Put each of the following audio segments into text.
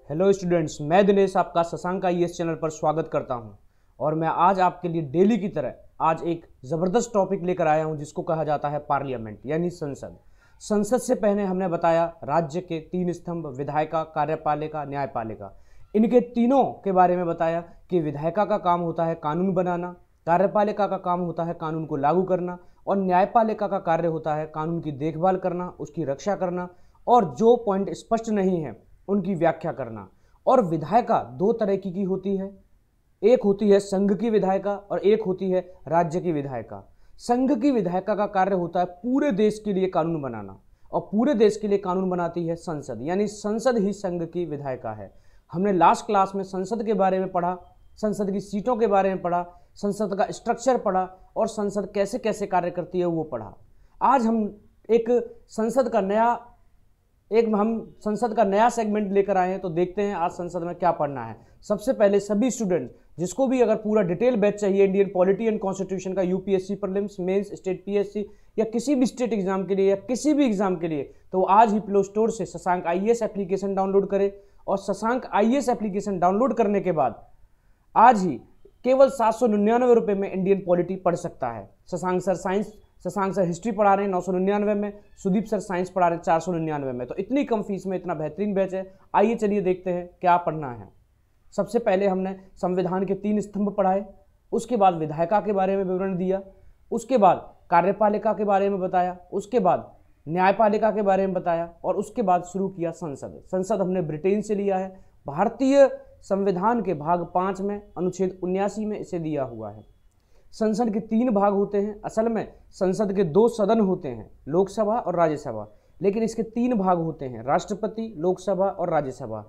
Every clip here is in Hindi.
हेलो स्टूडेंट्स, मैं दिनेश आपका शशांक आईएएस चैनल पर स्वागत करता हूं। और मैं आज आपके लिए डेली की तरह आज एक ज़बरदस्त टॉपिक लेकर आया हूं जिसको कहा जाता है पार्लियामेंट यानी संसद। संसद से पहले हमने बताया राज्य के 3 स्तंभ, विधायिका, कार्यपालिका, न्यायपालिका। इनके तीनों के बारे में बताया कि विधायिका का काम होता है कानून बनाना, कार्यपालिका का काम होता है कानून को लागू करना और न्यायपालिका का कार्य होता है कानून की देखभाल करना, उसकी रक्षा करना और जो पॉइंट स्पष्ट नहीं है उनकी व्याख्या करना। और विधायिका 2 तरह की होती है, एक होती है संघ की विधायिका और एक होती है राज्य की विधायिका। संघ की विधायिका का कार्य होता है पूरे देश के लिए कानून बनाना और पूरे देश के लिए कानून बनाती है संसद, यानी संसद ही संघ की विधायिका है। हमने लास्ट क्लास में संसद के बारे में पढ़ा, संसद की सीटों के बारे में पढ़ा, संसद का स्ट्रक्चर पढ़ा और संसद कैसे कैसे कार्य करती है वो पढ़ा। आज हम संसद का नया सेगमेंट लेकर आए हैं, तो देखते हैं आज संसद में क्या पढ़ना है। सबसे पहले सभी स्टूडेंट जिसको भी अगर पूरा डिटेल बैच चाहिए इंडियन पॉलिटी एंड कॉन्स्टिट्यूशन का, UPSC prelims, mains, state PSC या किसी भी स्टेट एग्जाम के लिए या किसी भी एग्जाम के लिए, तो आज ही प्ले स्टोर से शशांक आईएएस एप्लीकेशन डाउनलोड करें। और शशांक आईएएस एप्लीकेशन डाउनलोड करने के बाद आज ही केवल 799 रुपये में इंडियन पॉलिटी पढ़ सकता है। शशांक सर हिस्ट्री पढ़ा रहे हैं 999 में, सुदीप सर साइंस पढ़ा रहे हैं 499 में। तो इतनी कम फीस में इतना बेहतरीन बैच है। आइए चलिए देखते हैं क्या पढ़ना है। सबसे पहले हमने संविधान के 3 स्तंभ पढ़ाए, उसके बाद विधायिका के बारे में विवरण दिया, उसके बाद कार्यपालिका के बारे में बताया, उसके बाद न्यायपालिका के बारे में बताया और उसके बाद शुरू किया संसद। संसद हमने ब्रिटेन से लिया है, भारतीय संविधान के भाग 5 में अनुच्छेद 79 में इसे दिया हुआ है। संसद के 3 भाग होते हैं। असल में संसद के 2 सदन होते हैं, लोकसभा और राज्यसभा, लेकिन इसके 3 भाग होते हैं, राष्ट्रपति, लोकसभा और राज्यसभा।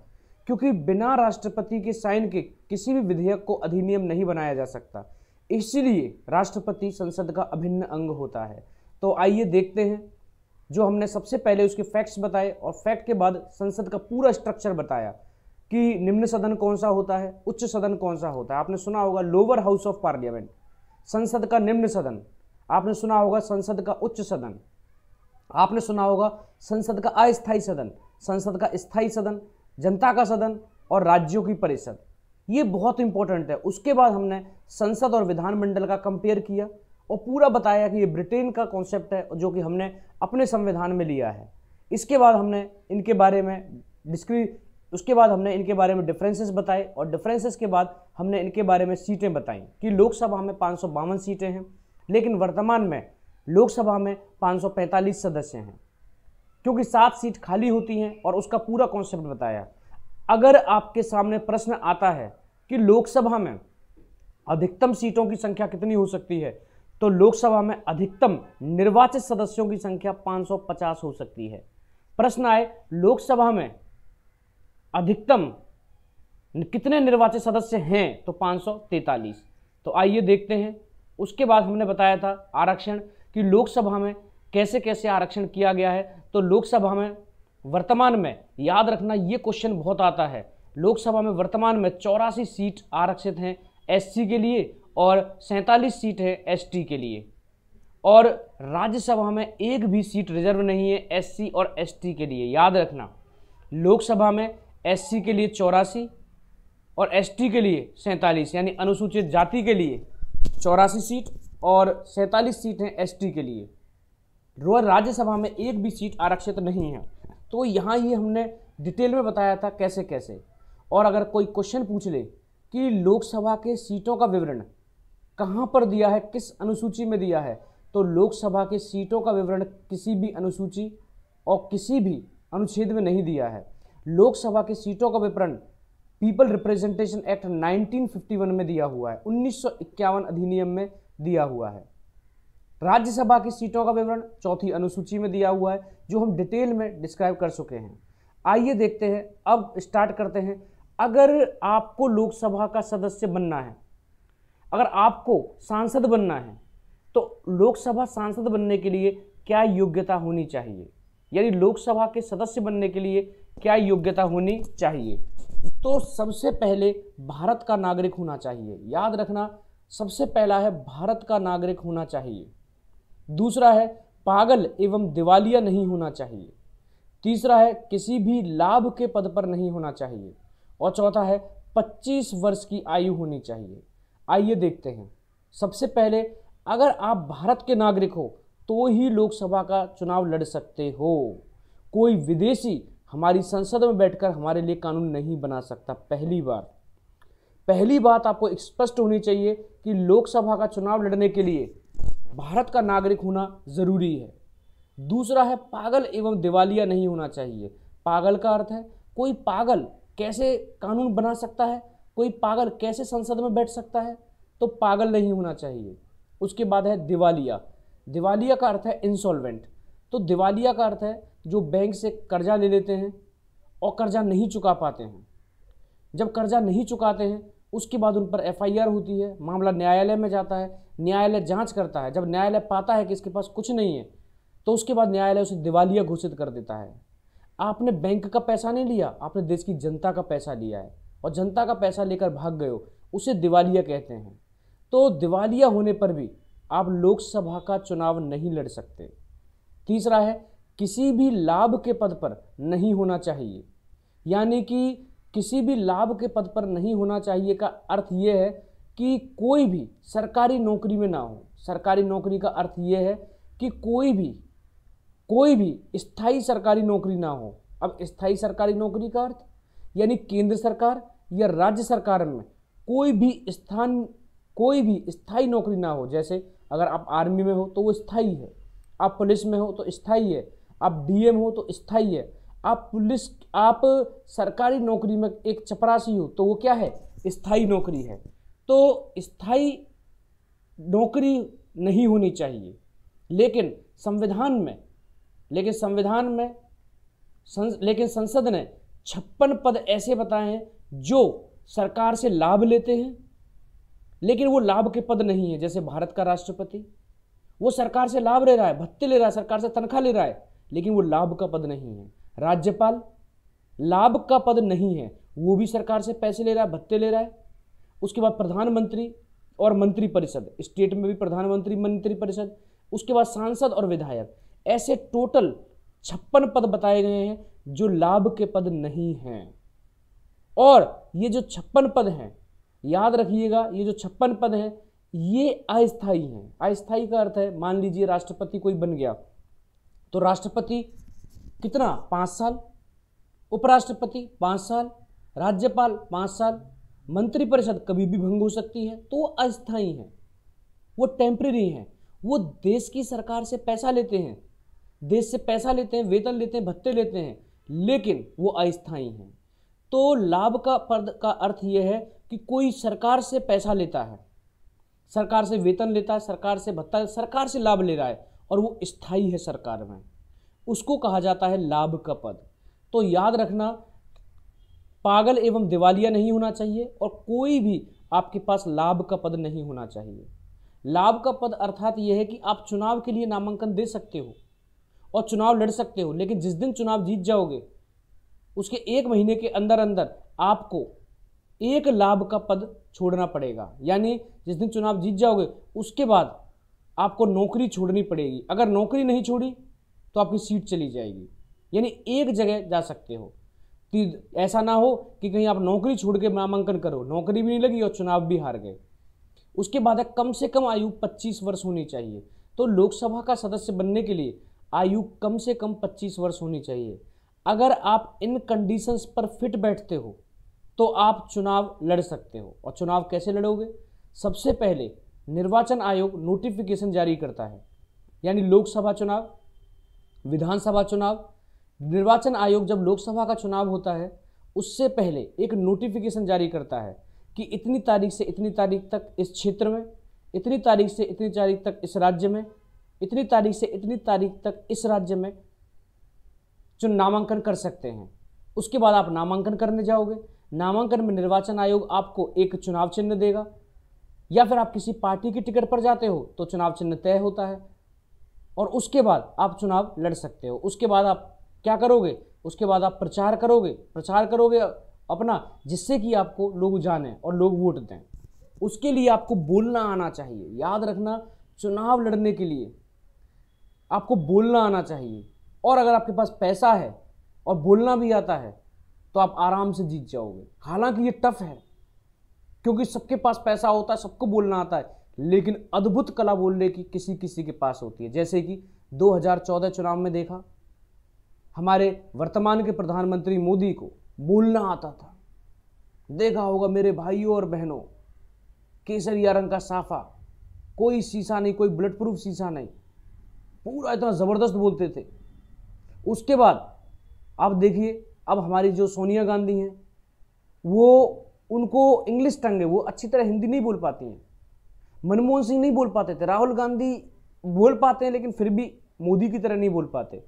क्योंकि बिना राष्ट्रपति के साइन के किसी भी विधेयक को अधिनियम नहीं बनाया जा सकता, इसलिए राष्ट्रपति संसद का अभिन्न अंग होता है। तो आइए देखते हैं, जो हमने सबसे पहले उसके फैक्ट्स बताए और फैक्ट के बाद संसद का पूरा स्ट्रक्चर बताया कि निम्न सदन कौन सा होता है, उच्च सदन कौन सा होता है। आपने सुना होगा लोअर हाउस ऑफ पार्लियामेंट, संसद का निम्न सदन। आपने सुना होगा संसद का उच्च सदन, आपने सुना होगा संसद का अस्थायी सदन, संसद का स्थायी सदन, जनता का सदन और राज्यों की परिषद। ये बहुत इंपॉर्टेंट है। उसके बाद हमने संसद और विधानमंडल का कंपेयर किया और पूरा बताया कि ये ब्रिटेन का कॉन्सेप्ट है जो कि हमने अपने संविधान में लिया है। इसके बाद हमने इनके बारे में इनके बारे में डिफरेंसेस बताए और डिफरेंसेस के बाद हमने इनके बारे में सीटें बताई कि लोकसभा में 552 सीटें हैं, लेकिन वर्तमान में लोकसभा में 545 सदस्य हैं, क्योंकि 7 सीट खाली होती हैं और उसका पूरा कॉन्सेप्ट बताया। अगर आपके सामने प्रश्न आता है कि लोकसभा में अधिकतम सीटों की संख्या कितनी हो सकती है, तो लोकसभा में अधिकतम निर्वाचित सदस्यों की संख्या 550 हो सकती है। प्रश्न आए लोकसभा में अधिकतम कितने निर्वाचित सदस्य हैं, तो 543। तो आइए देखते हैं। उसके बाद हमने बताया था आरक्षण कि लोकसभा में कैसे कैसे आरक्षण किया गया है। तो लोकसभा में वर्तमान में, याद रखना ये क्वेश्चन बहुत आता है, लोकसभा में वर्तमान में 84 सीट आरक्षित हैं एससी के लिए और 47 सीट है एसटी के लिए। और राज्यसभा में एक भी सीट रिजर्व नहीं है एससी और एसटी के लिए। याद रखना, लोकसभा में एससी के लिए 84 और एसटी के लिए 47, यानी अनुसूचित जाति के लिए 84 सीट और 47 सीट हैं एसटी के लिए। राज्यसभा में एक भी सीट आरक्षित नहीं है। तो यहाँ ये हमने डिटेल में बताया था कैसे कैसे। और अगर कोई क्वेश्चन पूछ ले कि लोकसभा के सीटों का विवरण कहाँ पर दिया है, किस अनुसूची में दिया है, तो लोकसभा के सीटों का विवरण किसी भी अनुसूची और किसी भी अनुच्छेद में नहीं दिया है। लोकसभा की सीटों का विवरण पीपल रिप्रेजेंटेशन एक्ट 1951 में दिया हुआ है, 1951 अधिनियम में दिया हुआ है। राज्यसभा की सीटों का विवरण 4th अनुसूची में दिया हुआ है, जो हम डिटेल में डिस्क्राइब कर चुके हैं। आइए देखते हैं, अब स्टार्ट करते हैं। अगर आपको लोकसभा का सदस्य बनना है, अगर आपको सांसद बनना है, तो लोकसभा सांसद बनने के लिए क्या योग्यता होनी चाहिए, यानी लोकसभा के सदस्य बनने के लिए क्या योग्यता होनी चाहिए। तो सबसे पहले भारत का नागरिक होना चाहिए। याद रखना, सबसे पहला है भारत का नागरिक होना चाहिए। दूसरा है पागल एवं दिवालिया नहीं होना चाहिए। तीसरा है किसी भी लाभ के पद पर नहीं होना चाहिए। और चौथा है 25 वर्ष की आयु होनी चाहिए। आइए देखते हैं। सबसे पहले, अगर आप भारत के नागरिक हो तो ही लोकसभा का चुनाव लड़ सकते हो। कोई विदेशी हमारी संसद में बैठकर हमारे लिए कानून नहीं बना सकता। पहली बात आपको स्पष्ट होनी चाहिए कि लोकसभा का चुनाव लड़ने के लिए भारत का नागरिक होना जरूरी है। दूसरा है, पागल एवं दिवालिया नहीं होना चाहिए। पागल का अर्थ है कोई पागल कैसे कानून बना सकता है, कोई पागल कैसे संसद में बैठ सकता है, तो पागल नहीं होना चाहिए। उसके बाद है दिवालिया। दिवालिया का अर्थ है इंसॉल्वेंट। तो दिवालिया का अर्थ है जो बैंक से कर्जा ले लेते हैं और कर्जा नहीं चुका पाते हैं। जब कर्जा नहीं चुकाते हैं उसके बाद उन पर एफआईआर होती है, मामला न्यायालय में जाता है, न्यायालय जांच करता है। जब न्यायालय पाता है कि इसके पास कुछ नहीं है तो उसके बाद न्यायालय उसे दिवालिया घोषित कर देता है। आपने बैंक का पैसा नहीं लिया, आपने देश की जनता का पैसा लिया है और जनता का पैसा लेकर भाग गए हो, उसे दिवालिया कहते हैं। तो दिवालिया होने पर भी आप लोकसभा का चुनाव नहीं लड़ सकते। तीसरा है, किसी भी लाभ के पद पर नहीं होना चाहिए। यानी कि किसी भी लाभ के पद पर नहीं होना चाहिए का अर्थ ये है कि कोई भी सरकारी नौकरी में ना हो। सरकारी नौकरी का अर्थ ये है कि कोई भी स्थायी सरकारी नौकरी ना हो। अब स्थायी सरकारी नौकरी का अर्थ यानी केंद्र सरकार या राज्य सरकार में कोई भी स्थायी नौकरी ना हो। जैसे अगर आप आर्मी में हो तो वो स्थायी है, आप पुलिस में हो तो स्थायी है, आप डीएम हो तो स्थायी है, आप सरकारी नौकरी में एक चपरासी हो तो वो क्या है, स्थायी नौकरी है। तो स्थायी नौकरी नहीं होनी चाहिए। लेकिन संसद ने 56 पद ऐसे बताए हैं जो सरकार से लाभ लेते हैं लेकिन वो लाभ के पद नहीं है। जैसे भारत का राष्ट्रपति, वो सरकार से लाभ ले रहा है, भत्ते ले रहा है, सरकार से तनख्वाह ले रहा है, लेकिन वो लाभ का पद नहीं है। राज्यपाल लाभ का पद नहीं है, वो भी सरकार से पैसे ले रहा है, भत्ते ले रहा है। उसके बाद प्रधानमंत्री और मंत्रिपरिषद, स्टेट में भी प्रधानमंत्री मंत्रिपरिषद, उसके बाद सांसद और विधायक, ऐसे टोटल 56 पद बताए गए हैं जो लाभ के पद नहीं हैं। और ये जो 56 पद हैं, याद रखिएगा, ये जो 56 पद हैं ये अस्थायी हैं। अस्थायी का अर्थ है, मान लीजिए राष्ट्रपति कोई बन गया तो राष्ट्रपति कितना, 5 साल, उपराष्ट्रपति 5 साल, राज्यपाल 5 साल, मंत्रिपरिषद कभी भी भंग हो सकती है, तो वो अस्थायी हैं, वो टेम्परेरी हैं। वो देश की सरकार से पैसा लेते हैं, देश से पैसा लेते हैं, वेतन लेते हैं, भत्ते लेते हैं, लेकिन वो अस्थायी हैं। तो लाभ का पद का अर्थ यह है कि कोई सरकार से पैसा लेता है, सरकार से वेतन लेता है, सरकार से भत्ता, सरकार से लाभ ले रहा है और वो स्थायी है सरकार में, उसको कहा जाता है लाभ का पद। तो याद रखना, पागल एवं दिवालिया नहीं होना चाहिए और कोई भी आपके पास लाभ का पद नहीं होना चाहिए। लाभ का पद अर्थात यह है कि आप चुनाव के लिए नामांकन दे सकते हो और चुनाव लड़ सकते हो, लेकिन जिस दिन चुनाव जीत जाओगे उसके 1 महीने के अंदर अंदर आपको एक लाभ का पद छोड़ना पड़ेगा। यानी जिस दिन चुनाव जीत जाओगे उसके बाद आपको नौकरी छोड़नी पड़ेगी। अगर नौकरी नहीं छोड़ी तो आपकी सीट चली जाएगी, यानी एक जगह जा सकते हो। तो ऐसा ना हो कि कहीं आप नौकरी छोड़ के नामांकन करो, नौकरी भी नहीं लगी और चुनाव भी हार गए। उसके बाद है कम से कम आयु 25 वर्ष होनी चाहिए। तो लोकसभा का सदस्य बनने के लिए आयु कम से कम 25 वर्ष होनी चाहिए। अगर आप इन कंडीशंस पर फिट बैठते हो तो आप चुनाव लड़ सकते हो। और चुनाव कैसे लड़ोगे? सबसे पहले निर्वाचन आयोग नोटिफिकेशन जारी करता है, यानी लोकसभा चुनाव, विधानसभा चुनाव। निर्वाचन आयोग जब लोकसभा का चुनाव होता है उससे पहले एक नोटिफिकेशन जारी करता है कि इतनी तारीख से इतनी तारीख तक इस क्षेत्र में, इतनी तारीख से इतनी तारीख तक इस राज्य में, इतनी तारीख से इतनी तारीख तक इस राज्य में जो नामांकन कर सकते हैं। उसके बाद आप नामांकन करने जाओगे, नामांकन में निर्वाचन आयोग आपको एक चुनाव चिन्ह देगा, या फिर आप किसी पार्टी की टिकट पर जाते हो तो चुनाव चिन्ह तय होता है और उसके बाद आप चुनाव लड़ सकते हो। उसके बाद आप क्या करोगे? उसके बाद आप प्रचार करोगे अपना, जिससे कि आपको लोग जाने और लोग वोट दें। उसके लिए आपको बोलना आना चाहिए। याद रखना, चुनाव लड़ने के लिए आपको बोलना आना चाहिए। और अगर आपके पास पैसा है और बोलना भी आता है तो आप आराम से जीत जाओगे। हालांकि ये टफ है क्योंकि सबके पास पैसा होता है, सबको बोलना आता है, लेकिन अद्भुत कला बोलने की किसी किसी के पास होती है। जैसे कि 2014 चुनाव में देखा, हमारे वर्तमान के प्रधानमंत्री मोदी को बोलना आता था। देखा होगा मेरे भाइयों और बहनों, केसरिया रंग का साफा, कोई शीशा नहीं, कोई बुलेट प्रूफ शीशा नहीं, पूरा इतना जबरदस्त बोलते थे। उसके बाद आप देखिए, अब हमारी जो सोनिया गांधी हैं, वो उनको इंग्लिश टंग है, वो अच्छी तरह हिंदी नहीं बोल पाती हैं। मनमोहन सिंह नहीं बोल पाते थे, राहुल गांधी बोल पाते हैं लेकिन फिर भी मोदी की तरह नहीं बोल पाते।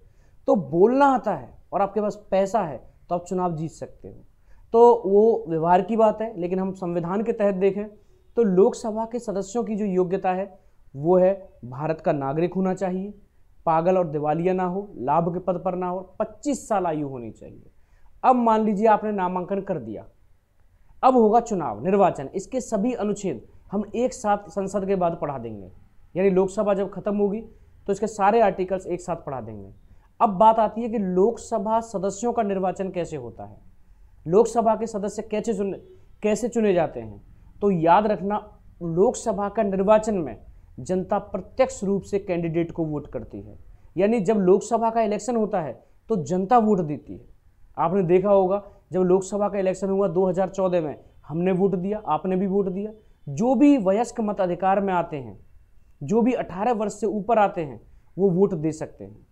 तो बोलना आता है और आपके पास पैसा है तो आप चुनाव जीत सकते हो। तो वो व्यवहार की बात है, लेकिन हम संविधान के तहत देखें तो लोकसभा के सदस्यों की जो योग्यता है वो है भारत का नागरिक होना चाहिए, पागल और दिवालिया ना हो, लाभ के पद पर ना हो, 25 साल आयु होनी चाहिए। अब मान लीजिए आपने नामांकन कर दिया, अब होगा चुनाव, निर्वाचन। इसके सभी अनुच्छेद हम एक साथ संसद के बाद पढ़ा देंगे, यानी लोकसभा जब खत्म होगी तो इसके सारे आर्टिकल्स एक साथ पढ़ा देंगे। अब बात आती है कि लोकसभा सदस्यों का निर्वाचन कैसे होता है, लोकसभा के सदस्य कैसे चुने जाते हैं। तो याद रखना, लोकसभा का निर्वाचन में जनता प्रत्यक्ष रूप से कैंडिडेट को वोट करती है, यानी जब लोकसभा का इलेक्शन होता है तो जनता वोट देती है। आपने देखा होगा जब लोकसभा का इलेक्शन हुआ 2014 में, हमने वोट दिया, आपने भी वोट दिया। जो भी वयस्क मताधिकार में आते हैं, जो भी 18 वर्ष से ऊपर आते हैं, वो वोट दे सकते हैं।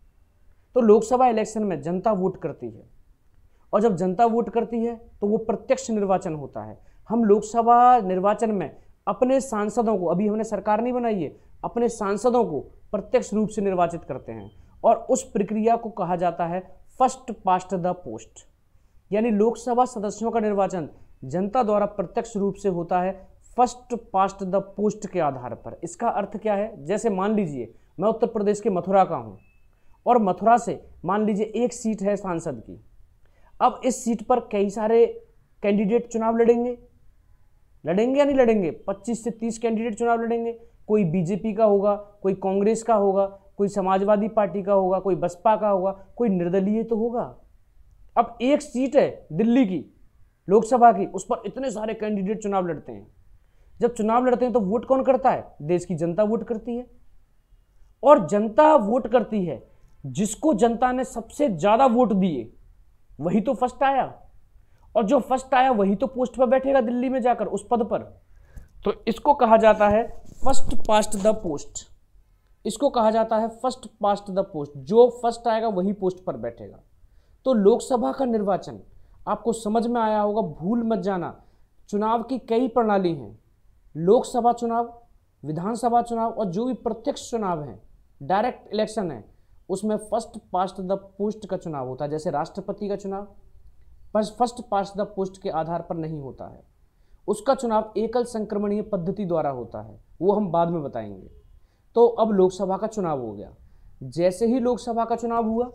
तो लोकसभा इलेक्शन में जनता वोट करती है, और जब जनता वोट करती है तो वो प्रत्यक्ष निर्वाचन होता है। हम लोकसभा निर्वाचन में अपने सांसदों को, अभी हमने सरकार नहीं बनाई है, अपने सांसदों को प्रत्यक्ष रूप से निर्वाचित करते हैं, और उस प्रक्रिया को कहा जाता है फर्स्ट पास्ट द पोस्ट। यानी लोकसभा सदस्यों का निर्वाचन जनता द्वारा प्रत्यक्ष रूप से होता है फर्स्ट पास्ट द पोस्ट के आधार पर। इसका अर्थ क्या है, जैसे मान लीजिए मैं उत्तर प्रदेश के मथुरा का हूं, और मथुरा से मान लीजिए एक सीट है सांसद की। अब इस सीट पर कई सारे कैंडिडेट चुनाव लड़ेंगे या नहीं लड़ेंगे? 25 से 30 कैंडिडेट चुनाव लड़ेंगे। कोई बीजेपी का होगा, कोई कांग्रेस का होगा, कोई समाजवादी पार्टी का होगा, कोई बसपा का होगा, कोई निर्दलीय तो होगा। अब एक सीट है दिल्ली की लोकसभा की, उस पर इतने सारे कैंडिडेट चुनाव लड़ते हैं। जब चुनाव लड़ते हैं तो वोट कौन करता है? देश की जनता वोट करती है, और जनता वोट करती है, जिसको जनता ने सबसे ज्यादा वोट दिए वही तो फर्स्ट आया, और जो फर्स्ट आया वही तो पोस्ट पर बैठेगा दिल्ली में जाकर उस पद पर। तो इसको कहा जाता है फर्स्ट पास्ट द पोस्ट। इसको कहा जाता है फर्स्ट पास्ट द पोस्ट, जो फर्स्ट आएगा वही पोस्ट पर बैठेगा। तो लोकसभा का निर्वाचन आपको समझ में आया होगा, भूल मत जाना। चुनाव की कई प्रणाली हैं, लोकसभा चुनाव, विधानसभा चुनाव, और जो भी प्रत्यक्ष चुनाव है, डायरेक्ट इलेक्शन है, उसमें फर्स्ट पास्ट द पोस्ट का चुनाव होता है। जैसे राष्ट्रपति का चुनाव फर्स्ट पास्ट द पोस्ट के आधार पर नहीं होता है, उसका चुनाव एकल संक्रमणीय पद्धति द्वारा होता है, वो हम बाद में बताएंगे। तो अब लोकसभा का चुनाव हो गया। जैसे ही लोकसभा का चुनाव हुआ,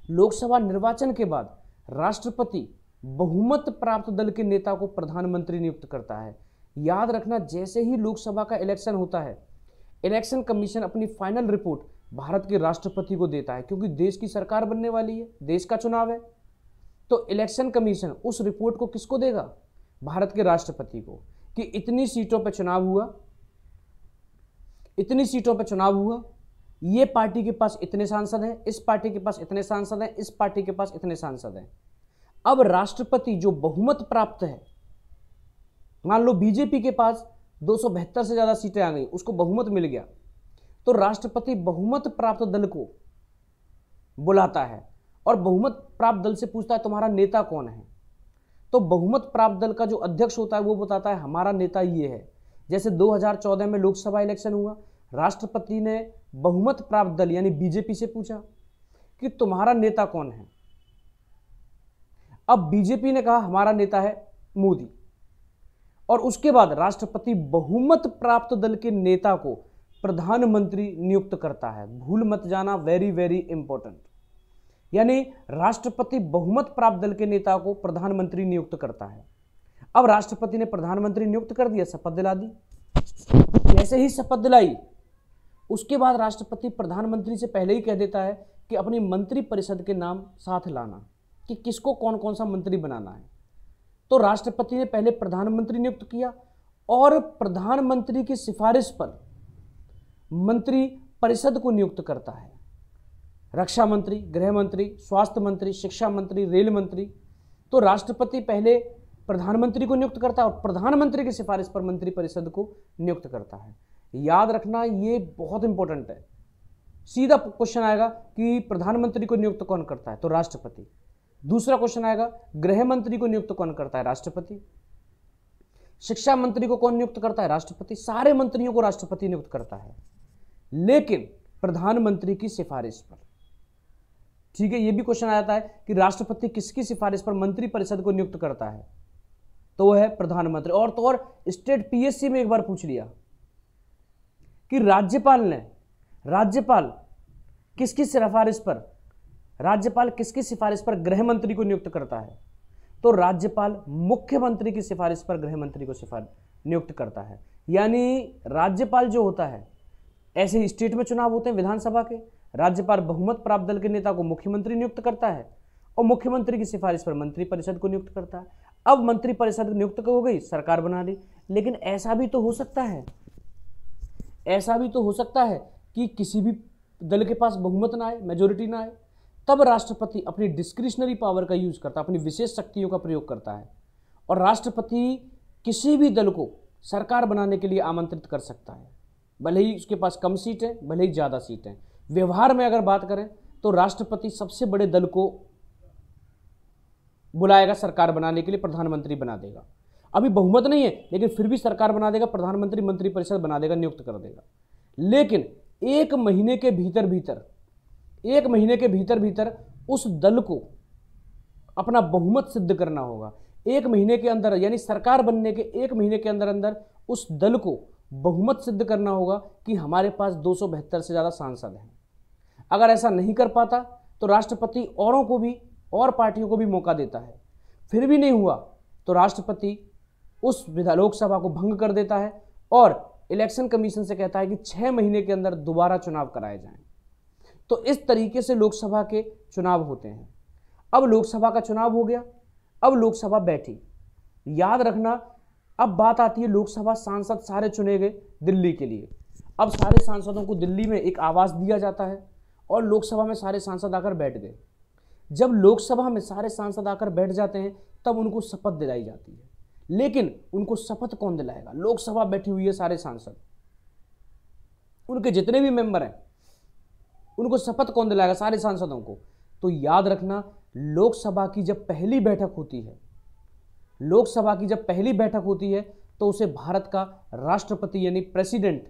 लोकसभा निर्वाचन के बाद राष्ट्रपति बहुमत प्राप्त दल के नेता को प्रधानमंत्री नियुक्त करता है। याद रखना, जैसे ही लोकसभा का इलेक्शन होता है, इलेक्शन कमीशन अपनी फाइनल रिपोर्ट भारत के राष्ट्रपति को देता है, क्योंकि देश की सरकार बनने वाली है, देश का चुनाव है। तो इलेक्शन कमीशन उस रिपोर्ट को किसको देगा? भारत के राष्ट्रपति को, कि इतनी सीटों पर चुनाव हुआ, इतनी सीटों पर चुनाव हुआ, ये पार्टी के पास इतने सांसद हैं, इस पार्टी के पास इतने सांसद हैं, इस पार्टी के पास इतने सांसद हैं। अब राष्ट्रपति जो बहुमत प्राप्त है, मान लो बीजेपी के पास 272 से ज्यादा सीटें आ गई, उसको बहुमत मिल गया, तो राष्ट्रपति बहुमत प्राप्त दल को बुलाता है और बहुमत प्राप्त दल से पूछता है तुम्हारा नेता कौन है। तो बहुमत प्राप्त दल का जो अध्यक्ष होता है वो बताता है हमारा नेता ये है। जैसे 2014 में लोकसभा इलेक्शन हुआ, राष्ट्रपति ने बहुमत प्राप्त दल यानी बीजेपी से पूछा कि तुम्हारा नेता कौन है। अब बीजेपी ने कहा हमारा नेता है मोदी, और उसके बाद राष्ट्रपति बहुमत प्राप्त दल के नेता को प्रधानमंत्री नियुक्त करता है। भूल मत जाना, वेरी वेरी इंपॉर्टेंट। यानी राष्ट्रपति बहुमत प्राप्त दल के नेता को प्रधानमंत्री नियुक्त करता है। अब राष्ट्रपति ने प्रधानमंत्री नियुक्त कर दिया, शपथ दिला दी। जैसे ही शपथ दिलाई, उसके बाद राष्ट्रपति प्रधानमंत्री से पहले ही कह देता है कि अपनी मंत्री परिषद के नाम साथ लाना। कि किसको कौन कौन सा मंत्री बनाना है। तो राष्ट्रपति ने पहले प्रधानमंत्री नियुक्त किया और प्रधानमंत्री की सिफारिश पर मंत्री परिषद को नियुक्त करता है। रक्षा मंत्री, गृह मंत्री, स्वास्थ्य मंत्री, शिक्षा मंत्री, रेल मंत्री। तो राष्ट्रपति पहले प्रधानमंत्री को नियुक्त करता है और प्रधानमंत्री की सिफारिश पर मंत्री परिषद को नियुक्त करता है। याद रखना, ये बहुत इंपॉर्टेंट है। सीधा क्वेश्चन आएगा कि प्रधानमंत्री को नियुक्त कौन करता है, तो राष्ट्रपति। दूसरा क्वेश्चन आएगा, गृह मंत्री को नियुक्त कौन करता है, राष्ट्रपति। शिक्षा मंत्री को कौन नियुक्त करता है, राष्ट्रपति। सारे मंत्रियों को राष्ट्रपति नियुक्त करता है, लेकिन प्रधानमंत्री की सिफारिश पर। ठीक है, यह भी क्वेश्चन आ जाता है कि राष्ट्रपति किसकी सिफारिश पर मंत्री परिषद को नियुक्त करता है, तो वह है प्रधानमंत्री। और तो और स्टेट पीएससी में एक बार पूछ लिया कि राज्यपाल किसकी सिफारिश पर गृह मंत्री को नियुक्त करता है, तो राज्यपाल मुख्यमंत्री की सिफारिश पर गृह मंत्री को नियुक्त करता है। यानी राज्यपाल जो होता है, ऐसे ही स्टेट में चुनाव होते हैं विधानसभा के, राज्यपाल बहुमत प्राप्त दल के नेता को मुख्यमंत्री नियुक्त करता है और मुख्यमंत्री की सिफारिश पर मंत्री परिषद को नियुक्त करता है। अब मंत्री परिषद नियुक्त हो गई, सरकार बना ली। लेकिन ऐसा भी तो हो सकता है कि किसी भी दल के पास बहुमत ना आए, मेजोरिटी ना आए, तब राष्ट्रपति अपनी डिस्क्रिशनरी पावर का यूज करता है, अपनी विशेष शक्तियों का प्रयोग करता है और राष्ट्रपति किसी भी दल को सरकार बनाने के लिए आमंत्रित कर सकता है, भले ही उसके पास कम सीट है, भले ही ज़्यादा सीट है। व्यवहार में अगर बात करें तो राष्ट्रपति सबसे बड़े दल को बुलाएगा सरकार बनाने के लिए, प्रधानमंत्री बना देगा। अभी बहुमत नहीं है लेकिन फिर भी सरकार बना देगा, प्रधानमंत्री मंत्री परिषद बना देगा, नियुक्त कर देगा। लेकिन एक महीने के भीतर उस दल को अपना बहुमत सिद्ध करना होगा। एक महीने के अंदर, यानी सरकार बनने के एक महीने के अंदर अंदर उस दल को बहुमत सिद्ध करना होगा कि हमारे पास 272 से ज़्यादा सांसद हैं। अगर ऐसा नहीं कर पाता तो राष्ट्रपति औरों को भी और पार्टियों को भी मौका देता है। फिर भी नहीं हुआ तो राष्ट्रपति उस लोकसभा को भंग कर देता है और इलेक्शन कमीशन से कहता है कि 6 महीने के अंदर दोबारा चुनाव कराए जाएं। तो इस तरीके से लोकसभा के चुनाव होते हैं। अब लोकसभा का चुनाव हो गया, अब लोकसभा बैठी। याद रखना, अब बात आती है लोकसभा सांसद सारे चुने गए दिल्ली के लिए। अब सारे सांसदों को दिल्ली में एक आवास दिया जाता है और लोकसभा में सारे सांसद आकर बैठ गए। जब लोकसभा में सारे सांसद आकर बैठ जाते हैं तब उनको शपथ दिलाई जाती है। लेकिन उनको शपथ कौन दिलाएगा? लोकसभा बैठी हुई है, सारे सांसद, उनके जितने भी मेंबर हैं, उनको शपथ कौन दिलाएगा? सारे सांसदों को। तो याद रखना, लोकसभा की जब पहली बैठक होती है तो उसे भारत का राष्ट्रपति यानी प्रेसिडेंट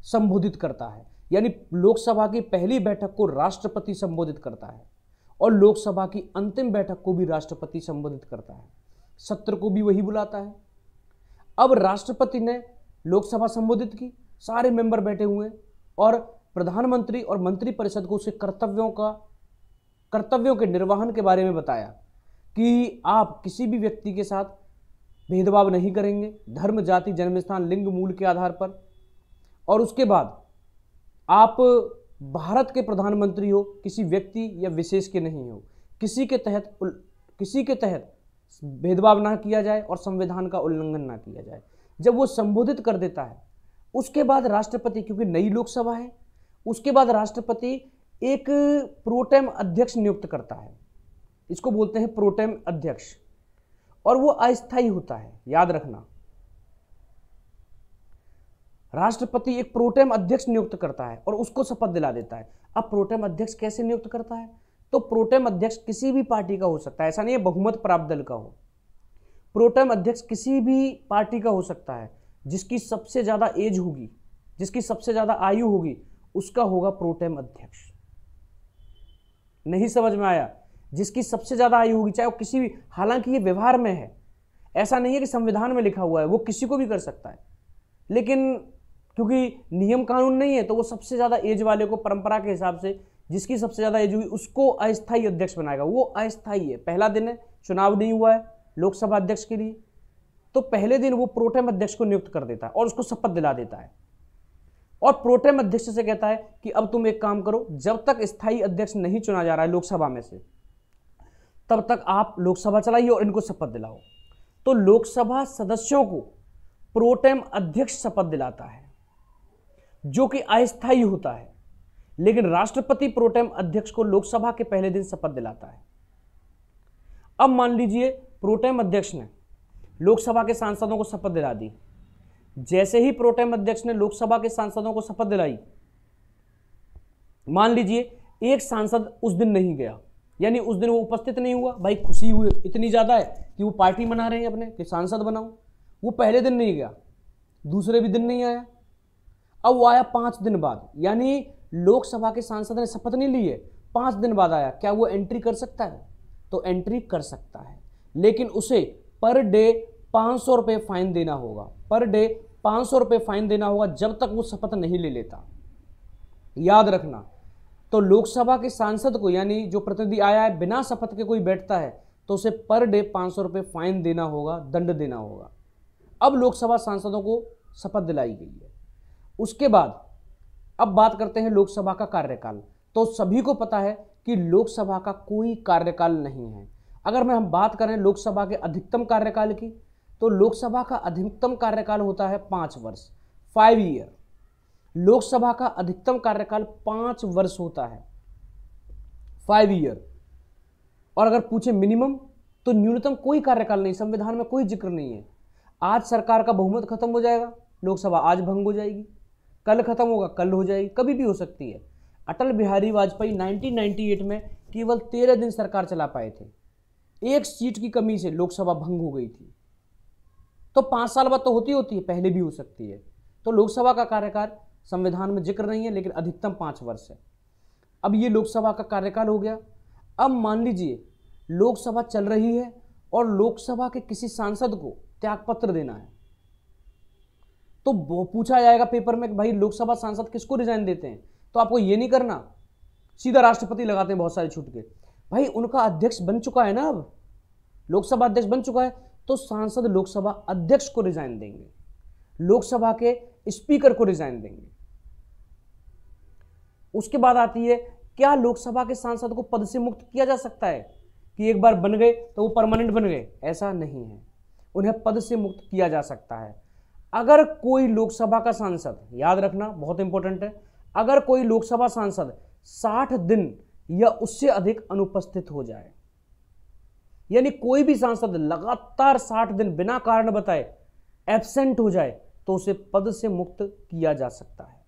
संबोधित करता है। यानी लोकसभा की पहली बैठक को राष्ट्रपति संबोधित करता है और लोकसभा की अंतिम बैठक को भी राष्ट्रपति संबोधित करता है, सत्र को भी वही बुलाता है। अब राष्ट्रपति ने लोकसभा संबोधित की, सारे मेंबर बैठे हुए और प्रधानमंत्री और मंत्री परिषद को उसके कर्तव्यों के निर्वहन के बारे में बताया कि आप किसी भी व्यक्ति के साथ भेदभाव नहीं करेंगे, धर्म, जाति, जन्मस्थान, लिंग, मूल के आधार पर। और उसके बाद आप भारत के प्रधानमंत्री हो, किसी व्यक्ति या विशेष के नहीं हो, किसी के तहत भेदभाव ना किया जाए और संविधान का उल्लंघन ना किया जाए। जब वो संबोधित कर देता है उसके बाद राष्ट्रपति, क्योंकि नई लोकसभा है, उसके बाद राष्ट्रपति एक प्रोटेम अध्यक्ष नियुक्त करता है। इसको बोलते हैं प्रोटेम अध्यक्ष, और वो अस्थायी होता है। याद रखना, राष्ट्रपति एक प्रोटेम अध्यक्ष नियुक्त करता है और उसको शपथ दिला देता है। अब प्रोटेम अध्यक्ष कैसे नियुक्त करता है? तो प्रोटेम अध्यक्ष किसी भी पार्टी का हो सकता है, ऐसा नहीं है बहुमत प्राप्त दल का हो। प्रोटेम अध्यक्ष किसी भी पार्टी का हो सकता है, जिसकी सबसे ज्यादा एज होगी, जिसकी सबसे ज्यादा आयु होगी, उसका होगा प्रोटेम अध्यक्ष। नहीं समझ में आया? जिसकी सबसे ज्यादा आयु होगी, चाहे वो किसी भी, हालांकि ये व्यवहार में है, ऐसा नहीं है कि संविधान में लिखा हुआ है, वो किसी को भी कर सकता है, लेकिन क्योंकि नियम कानून नहीं है तो वो सबसे ज्यादा एज वाले को परंपरा के हिसाब से, जिसकी सबसे ज्यादा एज हुई, उसको अस्थायी अध्यक्ष बनाएगा। वो अस्थायी है, पहला दिन है, चुनाव नहीं हुआ है लोकसभा अध्यक्ष के लिए, तो पहले दिन वो प्रोटेम अध्यक्ष को नियुक्त कर देता है और उसको शपथ दिला देता है और प्रोटेम अध्यक्ष से कहता है कि अब तुम एक काम करो, जब तक स्थायी अध्यक्ष नहीं चुना जा रहा है लोकसभा में से, तब तक आप लोकसभा चलाइए और इनको शपथ दिलाओ। तो लोकसभा सदस्यों को प्रोटेम अध्यक्ष शपथ दिलाता है, जो कि अस्थायी होता है, लेकिन राष्ट्रपति प्रोटेम अध्यक्ष को लोकसभा के पहले दिन शपथ दिलाता है। अब मान लीजिए प्रोटेम अध्यक्ष ने लोकसभा के सांसदों को शपथ दिला दी। जैसे ही प्रोटेम अध्यक्ष ने लोकसभा के सांसदों को शपथ दिलाई, मान लीजिए एक सांसद उस दिन नहीं गया, यानी उस दिन वो उपस्थित नहीं हुआ। भाई खुशी हुई इतनी ज्यादा है कि वो पार्टी मना रहे हैं अपने कि सांसद बनाऊं, वो पहले दिन नहीं गया, दूसरे भी दिन नहीं आया। अब वो आया 5 दिन बाद, यानी लोकसभा के सांसद ने शपथ नहीं ली है, 5 दिन बाद आया। क्या वो एंट्री कर सकता है? तो एंट्री कर सकता है, लेकिन उसे पर डे 500 रुपये फाइन देना होगा। पर डे 500 रुपये फाइन देना होगा जब तक वो शपथ नहीं ले लेता। याद रखना, तो लोकसभा के सांसद को, यानी जो प्रतिनिधि आया है बिना शपथ के कोई बैठता है, तो उसे पर डे 500 रुपये फाइन देना होगा, दंड देना होगा। अब लोकसभा सांसदों को शपथ दिलाई गई है। उसके बाद अब बात करते हैं लोकसभा का कार्यकाल। तो सभी को पता है कि लोकसभा का कोई कार्यकाल नहीं है। अगर हम बात करें लोकसभा के अधिकतम कार्यकाल की, तो लोकसभा का अधिकतम कार्यकाल होता है 5 वर्ष, 5 ईयर। लोकसभा का अधिकतम कार्यकाल 5 वर्ष होता है, 5 ईयर। और अगर पूछे मिनिमम, तो न्यूनतम कोई कार्यकाल नहीं, संविधान में कोई जिक्र नहीं है। आज सरकार का बहुमत खत्म हो जाएगा, लोकसभा आज भंग हो जाएगी, कल खत्म होगा, कल हो जाएगी, कभी भी हो सकती है। अटल बिहारी वाजपेयी 1998 में केवल 13 दिन सरकार चला पाए थे, 1 सीट की कमी से लोकसभा भंग हो गई थी। तो 5 साल बाद तो होती है, पहले भी हो सकती है। तो लोकसभा का कार्यकाल संविधान में जिक्र नहीं है, लेकिन अधिकतम 5 वर्ष है। अब ये लोकसभा का कार्यकाल हो गया। अब मान लीजिए लोकसभा चल रही है और लोकसभा के किसी सांसद को त्यागपत्र देना है, तो वो पूछा जाएगा पेपर में कि भाई लोकसभा सांसद किसको रिजाइन देते हैं। तो आपको ये नहीं करना, सीधा राष्ट्रपति लगाते हैं बहुत सारे छूट के। भाई उनका अध्यक्ष बन चुका है ना, अब लोकसभा अध्यक्ष बन चुका है, तो सांसद लोकसभा अध्यक्ष को रिजाइन देंगे, लोकसभा के स्पीकर को रिजाइन देंगे। उसके बाद आती है, क्या लोकसभा के सांसद को पद से मुक्त किया जा सकता है कि एक बार बन गए तो वो परमानेंट बन गए? ऐसा नहीं है, उन्हें पद से मुक्त किया जा सकता है। अगर कोई लोकसभा का सांसद, याद रखना बहुत इंपॉर्टेंट है, अगर कोई लोकसभा सांसद 60 दिन या उससे अधिक अनुपस्थित हो जाए, यानी कोई भी सांसद लगातार 60 दिन बिना कारण बताए एब्सेंट हो जाए, तो उसे पद से मुक्त किया जा सकता है।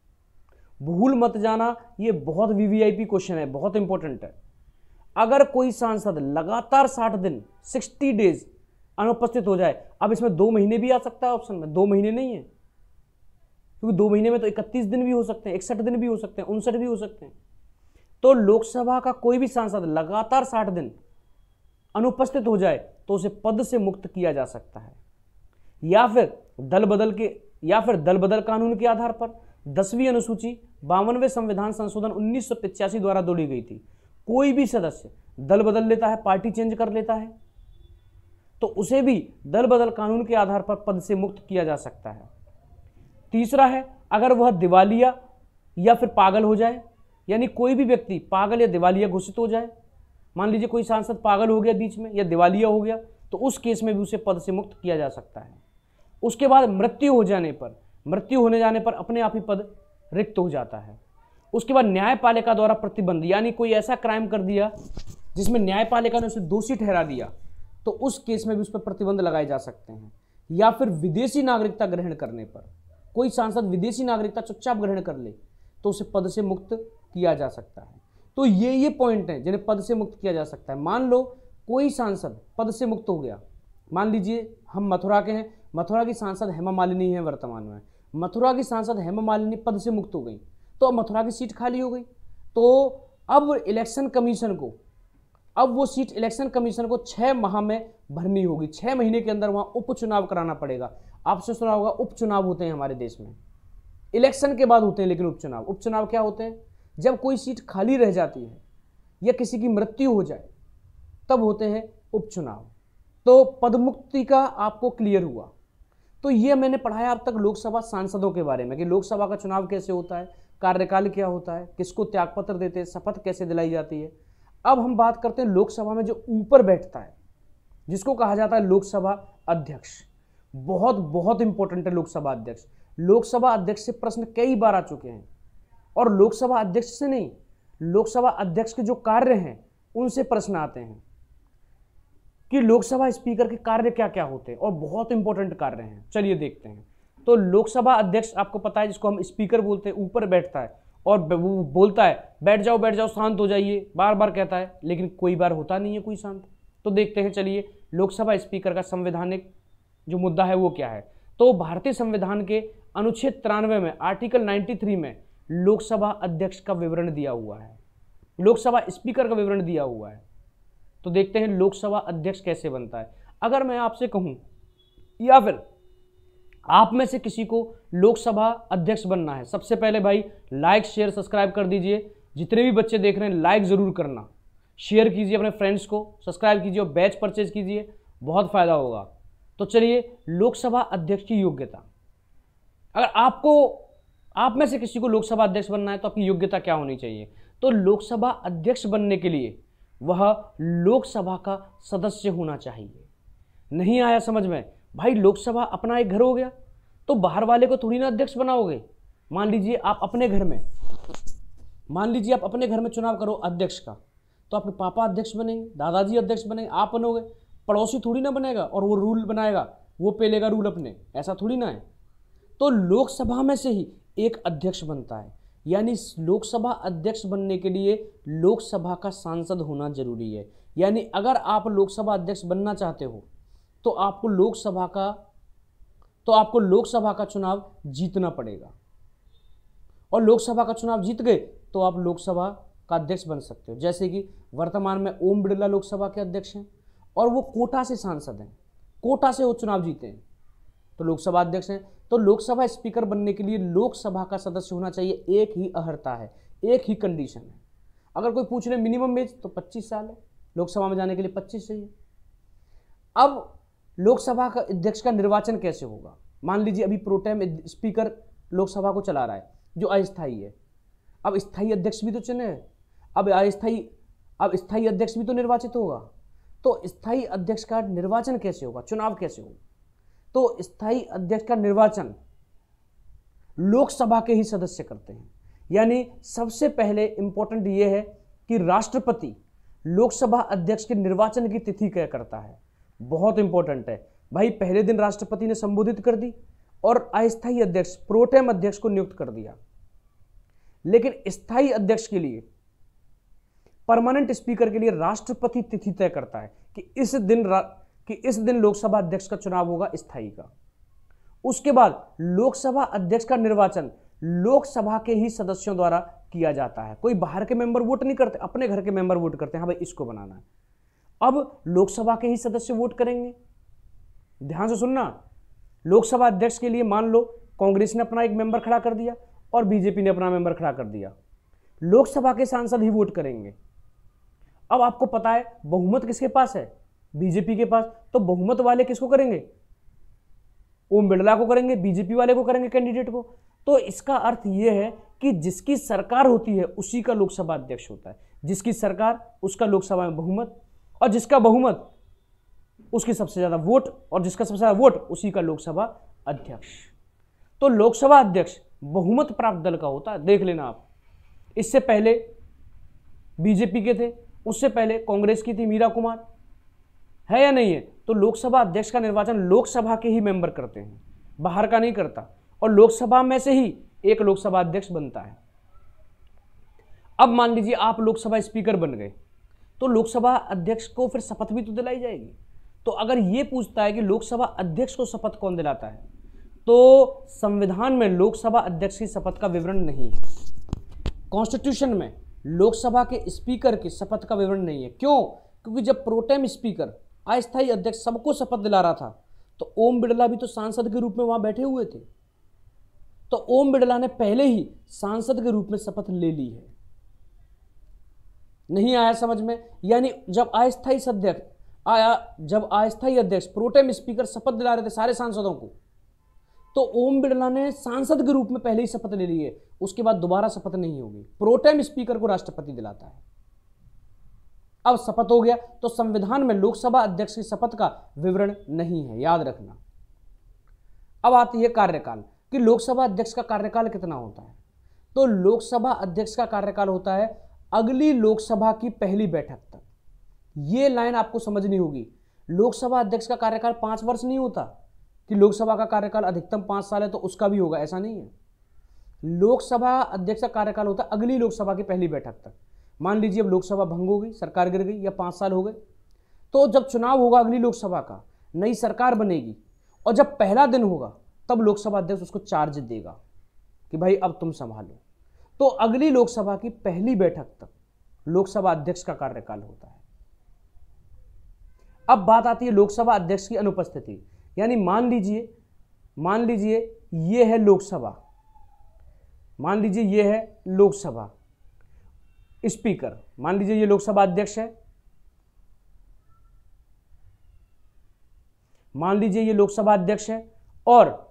भूल मत जाना, ये बहुत वीवीआईपी क्वेश्चन है, बहुत इंपॉर्टेंट है। अगर कोई सांसद लगातार 60 दिन 60 डेज अनुपस्थित हो जाए, अब इसमें 2 महीने भी आ सकता है ऑप्शन में, 2 महीने नहीं है, क्योंकि 2 महीने में तो 31 दिन भी हो सकते हैं, 61 दिन भी हो सकते हैं, 59 भी हो सकते हैं। तो लोकसभा का कोई भी सांसद लगातार 60 दिन अनुपस्थित हो जाए तो उसे पद से मुक्त किया जा सकता है। या फिर दल बदल कानून के आधार पर 10वीं अनुसूची 52वें संविधान संशोधन 1985 द्वारा जोड़ी गई थी। कोई भी सदस्य दल बदल लेता है, पार्टी चेंज कर लेता है, तो उसे भी दल बदल कानून के आधार पर पद से मुक्त किया जा सकता है। तीसरा है, अगर वह दिवालिया या फिर पागल हो जाए, यानी कोई भी व्यक्ति पागल या दिवालिया घोषित हो जाए, मान लीजिए कोई सांसद पागल हो गया बीच में या दिवालिया हो गया, तो उस केस में भी उसे पद से मुक्त किया जा सकता है। उसके बाद मृत्यु होने जाने पर अपने आप ही पद रिक्त हो जाता है। उसके बाद न्यायपालिका द्वारा प्रतिबंध, यानी कोई ऐसा क्राइम कर दिया जिसमें न्यायपालिका ने उसे दोषी ठहरा दिया, तो उस केस में भी उस पर प्रतिबंध लगाए जा सकते हैं। या फिर विदेशी नागरिकता ग्रहण करने पर, कोई सांसद विदेशी नागरिकता चुपचाप ग्रहण कर ले तो उसे पद से मुक्त किया जा सकता है। तो ये पॉइंट हैं जिन्हें पद से मुक्त किया जा सकता है। मान लो कोई सांसद पद से मुक्त हो गया, मान लीजिए हम मथुरा के हैं, मथुरा की सांसद हेमा मालिनी है वर्तमान में, मथुरा की सांसद हेमा मालिनी पद से मुक्त हो गई, तो अब मथुरा की सीट खाली हो गई। तो अब इलेक्शन कमीशन को, अब वो सीट इलेक्शन कमीशन को 6 माह में भरनी होगी, 6 महीने के अंदर वहां उपचुनाव कराना पड़ेगा। आपसे सुना होगा उपचुनाव होते हैं हमारे देश में, इलेक्शन के बाद होते हैं, लेकिन उपचुनाव क्या होते हैं? जब कोई सीट खाली रह जाती है या किसी की मृत्यु हो जाए तब होते हैं उपचुनाव। तो पदमुक्ति का आपको क्लियर हुआ। तो ये मैंने पढ़ाया अब तक लोकसभा सांसदों के बारे में कि लोकसभा का चुनाव कैसे होता है, कार्यकाल क्या होता है, किसको त्यागपत्र देते हैं, शपथ कैसे दिलाई जाती है। अब हम बात करते हैं लोकसभा में जो ऊपर बैठता है, जिसको कहा जाता है लोकसभा अध्यक्ष। बहुत बहुत इंपॉर्टेंट है लोकसभा अध्यक्ष। लोकसभा अध्यक्ष से प्रश्न कई बार आ चुके हैं, और लोकसभा अध्यक्ष से नहीं, लोकसभा अध्यक्ष के जो कार्य हैं उनसे प्रश्न आते हैं कि लोकसभा स्पीकर के कार्य क्या क्या होते हैं, और बहुत इंपॉर्टेंट कार्य हैं। चलिए देखते हैं। तो लोकसभा अध्यक्ष आपको पता है, जिसको हम स्पीकर बोलते हैं, ऊपर बैठता है और वो बोलता है बैठ जाओ शांत हो जाइए, बार बार कहता है, लेकिन कोई बार होता नहीं है कोई शांत। तो देखते हैं चलिए लोकसभा स्पीकर का संवैधानिक जो मुद्दा है वो क्या है। तो भारतीय संविधान के अनुच्छेद 93 में आर्टिकल 93 में लोकसभा अध्यक्ष का विवरण दिया हुआ है, लोकसभा स्पीकर का विवरण दिया हुआ है। तो देखते हैं लोकसभा अध्यक्ष कैसे बनता है। अगर मैं आपसे कहूं, या फिर आप में से किसी को लोकसभा अध्यक्ष बनना है, सबसे पहले भाई लाइक शेयर सब्सक्राइब कर दीजिए। जितने भी बच्चे देख रहे हैं लाइक जरूर करना, शेयर कीजिए अपने फ्रेंड्स को, सब्सक्राइब कीजिए और बैच परचेज कीजिए, बहुत फायदा होगा। तो चलिए लोकसभा अध्यक्ष की योग्यता। अगर आप में से किसी को लोकसभा अध्यक्ष बनना है तो आपकी योग्यता क्या होनी चाहिए? तो लोकसभा अध्यक्ष बनने के लिए वह लोकसभा का सदस्य होना चाहिए। नहीं आया समझ में? भाई लोकसभा अपना एक घर हो गया, तो बाहर वाले को थोड़ी ना अध्यक्ष बनाओगे। मान लीजिए आप अपने घर में चुनाव करो अध्यक्ष का, तो आपके पापा अध्यक्ष बनेंगे, दादाजी अध्यक्ष बनेंगे, आप बनोगे, पड़ोसी थोड़ी ना बनेगा और वो रूल बनाएगा, वो पेलेगा रूल अपने, ऐसा थोड़ी ना है। तो लोकसभा में से ही एक अध्यक्ष बनता है, यानी लोकसभा अध्यक्ष बनने के लिए लोकसभा का सांसद होना जरूरी है। यानी अगर आप लोकसभा अध्यक्ष बनना चाहते हो तो आपको लोकसभा का चुनाव जीतना पड़ेगा, और लोकसभा का चुनाव जीत गए तो आप लोकसभा का अध्यक्ष बन सकते हो। जैसे कि वर्तमान में ओम बिरला लोकसभा के अध्यक्ष हैं और वो कोटा से सांसद हैं, कोटा से वो चुनाव जीते हैं, तो लोकसभा अध्यक्ष हैं। तो लोकसभा स्पीकर बनने के लिए लोकसभा का सदस्य होना चाहिए। एक ही अर्हता है, एक ही कंडीशन है। अगर कोई पूछ ले मिनिमम एज, तो 25 साल है, लोकसभा में जाने के लिए 25 चाहिए। अब लोकसभा का अध्यक्ष का निर्वाचन कैसे होगा? मान लीजिए अभी प्रोटेम स्पीकर लोकसभा को चला रहा है जो अस्थायी है, अब स्थायी अध्यक्ष भी तो चुने हैं, अब स्थायी अध्यक्ष भी तो निर्वाचित होगा। तो स्थायी अध्यक्ष का निर्वाचन कैसे होगा, चुनाव कैसे होगा? तो स्थायी अध्यक्ष का निर्वाचन लोकसभा के ही सदस्य करते हैं। यानी सबसे पहले इंपॉर्टेंट यह है कि राष्ट्रपति लोकसभा अध्यक्ष के निर्वाचन की तिथि तय करता है। बहुत इंपॉर्टेंट है भाई। पहले दिन राष्ट्रपति ने संबोधित कर दी और अस्थायी अध्यक्ष प्रोटेम अध्यक्ष को नियुक्त कर दिया, लेकिन स्थायी अध्यक्ष के लिए, परमानेंट स्पीकर के लिए राष्ट्रपति तिथि तय करता है कि इस दिन लोकसभा अध्यक्ष का चुनाव होगा स्थायी का। उसके बाद लोकसभा अध्यक्ष का निर्वाचन लोकसभा के ही सदस्यों द्वारा किया जाता है। कोई बाहर के मेंबर वोट नहीं करते, अपने घर के मेंबर वोट करते हैं, हाँ भाई इसको बनाना है। अब लोकसभा के ही सदस्य वोट करेंगे। ध्यान से सुनना, लोकसभा अध्यक्ष के लिए मान लो कांग्रेस ने अपना एक मेंबर खड़ा कर दिया और बीजेपी ने अपना मेंबर खड़ा कर दिया, लोकसभा के सांसद ही वोट करेंगे। अब आपको पता है बहुमत किसके पास है? बीजेपी के पास। तो बहुमत वाले किसको करेंगे? ओम बिरला को करेंगे, बीजेपी वाले को करेंगे, कैंडिडेट को। तो इसका अर्थ यह है कि जिसकी सरकार होती है उसी का लोकसभा अध्यक्ष होता है। जिसकी सरकार उसका लोकसभा में बहुमत, और जिसका बहुमत उसकी सबसे ज्यादा वोट, और जिसका सबसे ज्यादा वोट उसी का लोकसभा अध्यक्ष। तो लोकसभा अध्यक्ष बहुमत प्राप्त दल का होता है, देख लेना आप। इससे पहले बीजेपी के थे, उससे पहले कांग्रेस की थी मीरा कुमार, है या नहीं है? तो लोकसभा अध्यक्ष का निर्वाचन लोकसभा के ही मेंबर करते हैं, बाहर का नहीं करता, और लोकसभा में से ही एक लोकसभा अध्यक्ष बनता है। अब मान लीजिए आप लोकसभा स्पीकर बन गए, तो लोकसभा अध्यक्ष को फिर शपथ भी तो दिलाई जाएगी। तो अगर ये पूछता है कि लोकसभा अध्यक्ष को शपथ कौन दिलाता है, तो संविधान में लोकसभा अध्यक्ष की शपथ का विवरण नहीं है। कॉन्स्टिट्यूशन में लोकसभा के स्पीकर की शपथ का विवरण नहीं है। क्यों? क्योंकि जब प्रोटेम स्पीकर, अस्थायी अध्यक्ष सबको शपथ दिला रहा था, तो ओम बिरला भी तो सांसद के रूप में वहां बैठे हुए थे। तो ओम बिरला ने पहले ही सांसद के रूप में शपथ ले ली है। नहीं आया समझ में? यानी जब अस्थायी अध्यक्ष प्रोटेम स्पीकर शपथ दिला रहे थे सारे सांसदों को, तो ओम बिरला ने सांसद के रूप में पहले ही शपथ ले ली है, उसके बाद दोबारा शपथ नहीं होगी। प्रोटेम स्पीकर को राष्ट्रपति दिलाता है। अब शपथ हो गया, तो संविधान में लोकसभा अध्यक्ष की शपथ का विवरण नहीं है, याद रखना। अब आती है कार्यकाल कि लोकसभा अध्यक्ष का कार्यकाल कितना होता है। तो लोकसभा अध्यक्ष का कार्यकाल होता है अगली लोकसभा की पहली बैठक तक। यह लाइन आपको समझनी होगी। लोकसभा अध्यक्ष का कार्यकाल 5 वर्ष नहीं होता कि लोकसभा का कार्यकाल अधिकतम 5 साल है तो उसका भी होगा, ऐसा नहीं है। लोकसभा अध्यक्ष का कार्यकाल होता है अगली लोकसभा की पहली बैठक तक। मान लीजिए अब लोकसभा भंग हो गई, सरकार गिर गई या 5 साल हो गए, तो जब चुनाव होगा अगली लोकसभा का, नई सरकार बनेगी और जब पहला दिन होगा तब लोकसभा अध्यक्ष उसको चार्ज देगा कि भाई अब तुम संभालो। तो अगली लोकसभा की पहली बैठक तक लोकसभा अध्यक्ष का कार्यकाल होता है। अब बात आती है लोकसभा अध्यक्ष की अनुपस्थिति, यानी मान लीजिए ये है लोकसभा, मान लीजिए ये है लोकसभा स्पीकर, मान लीजिए ये लोकसभा अध्यक्ष है, मान लीजिए ये लोकसभा अध्यक्ष है, और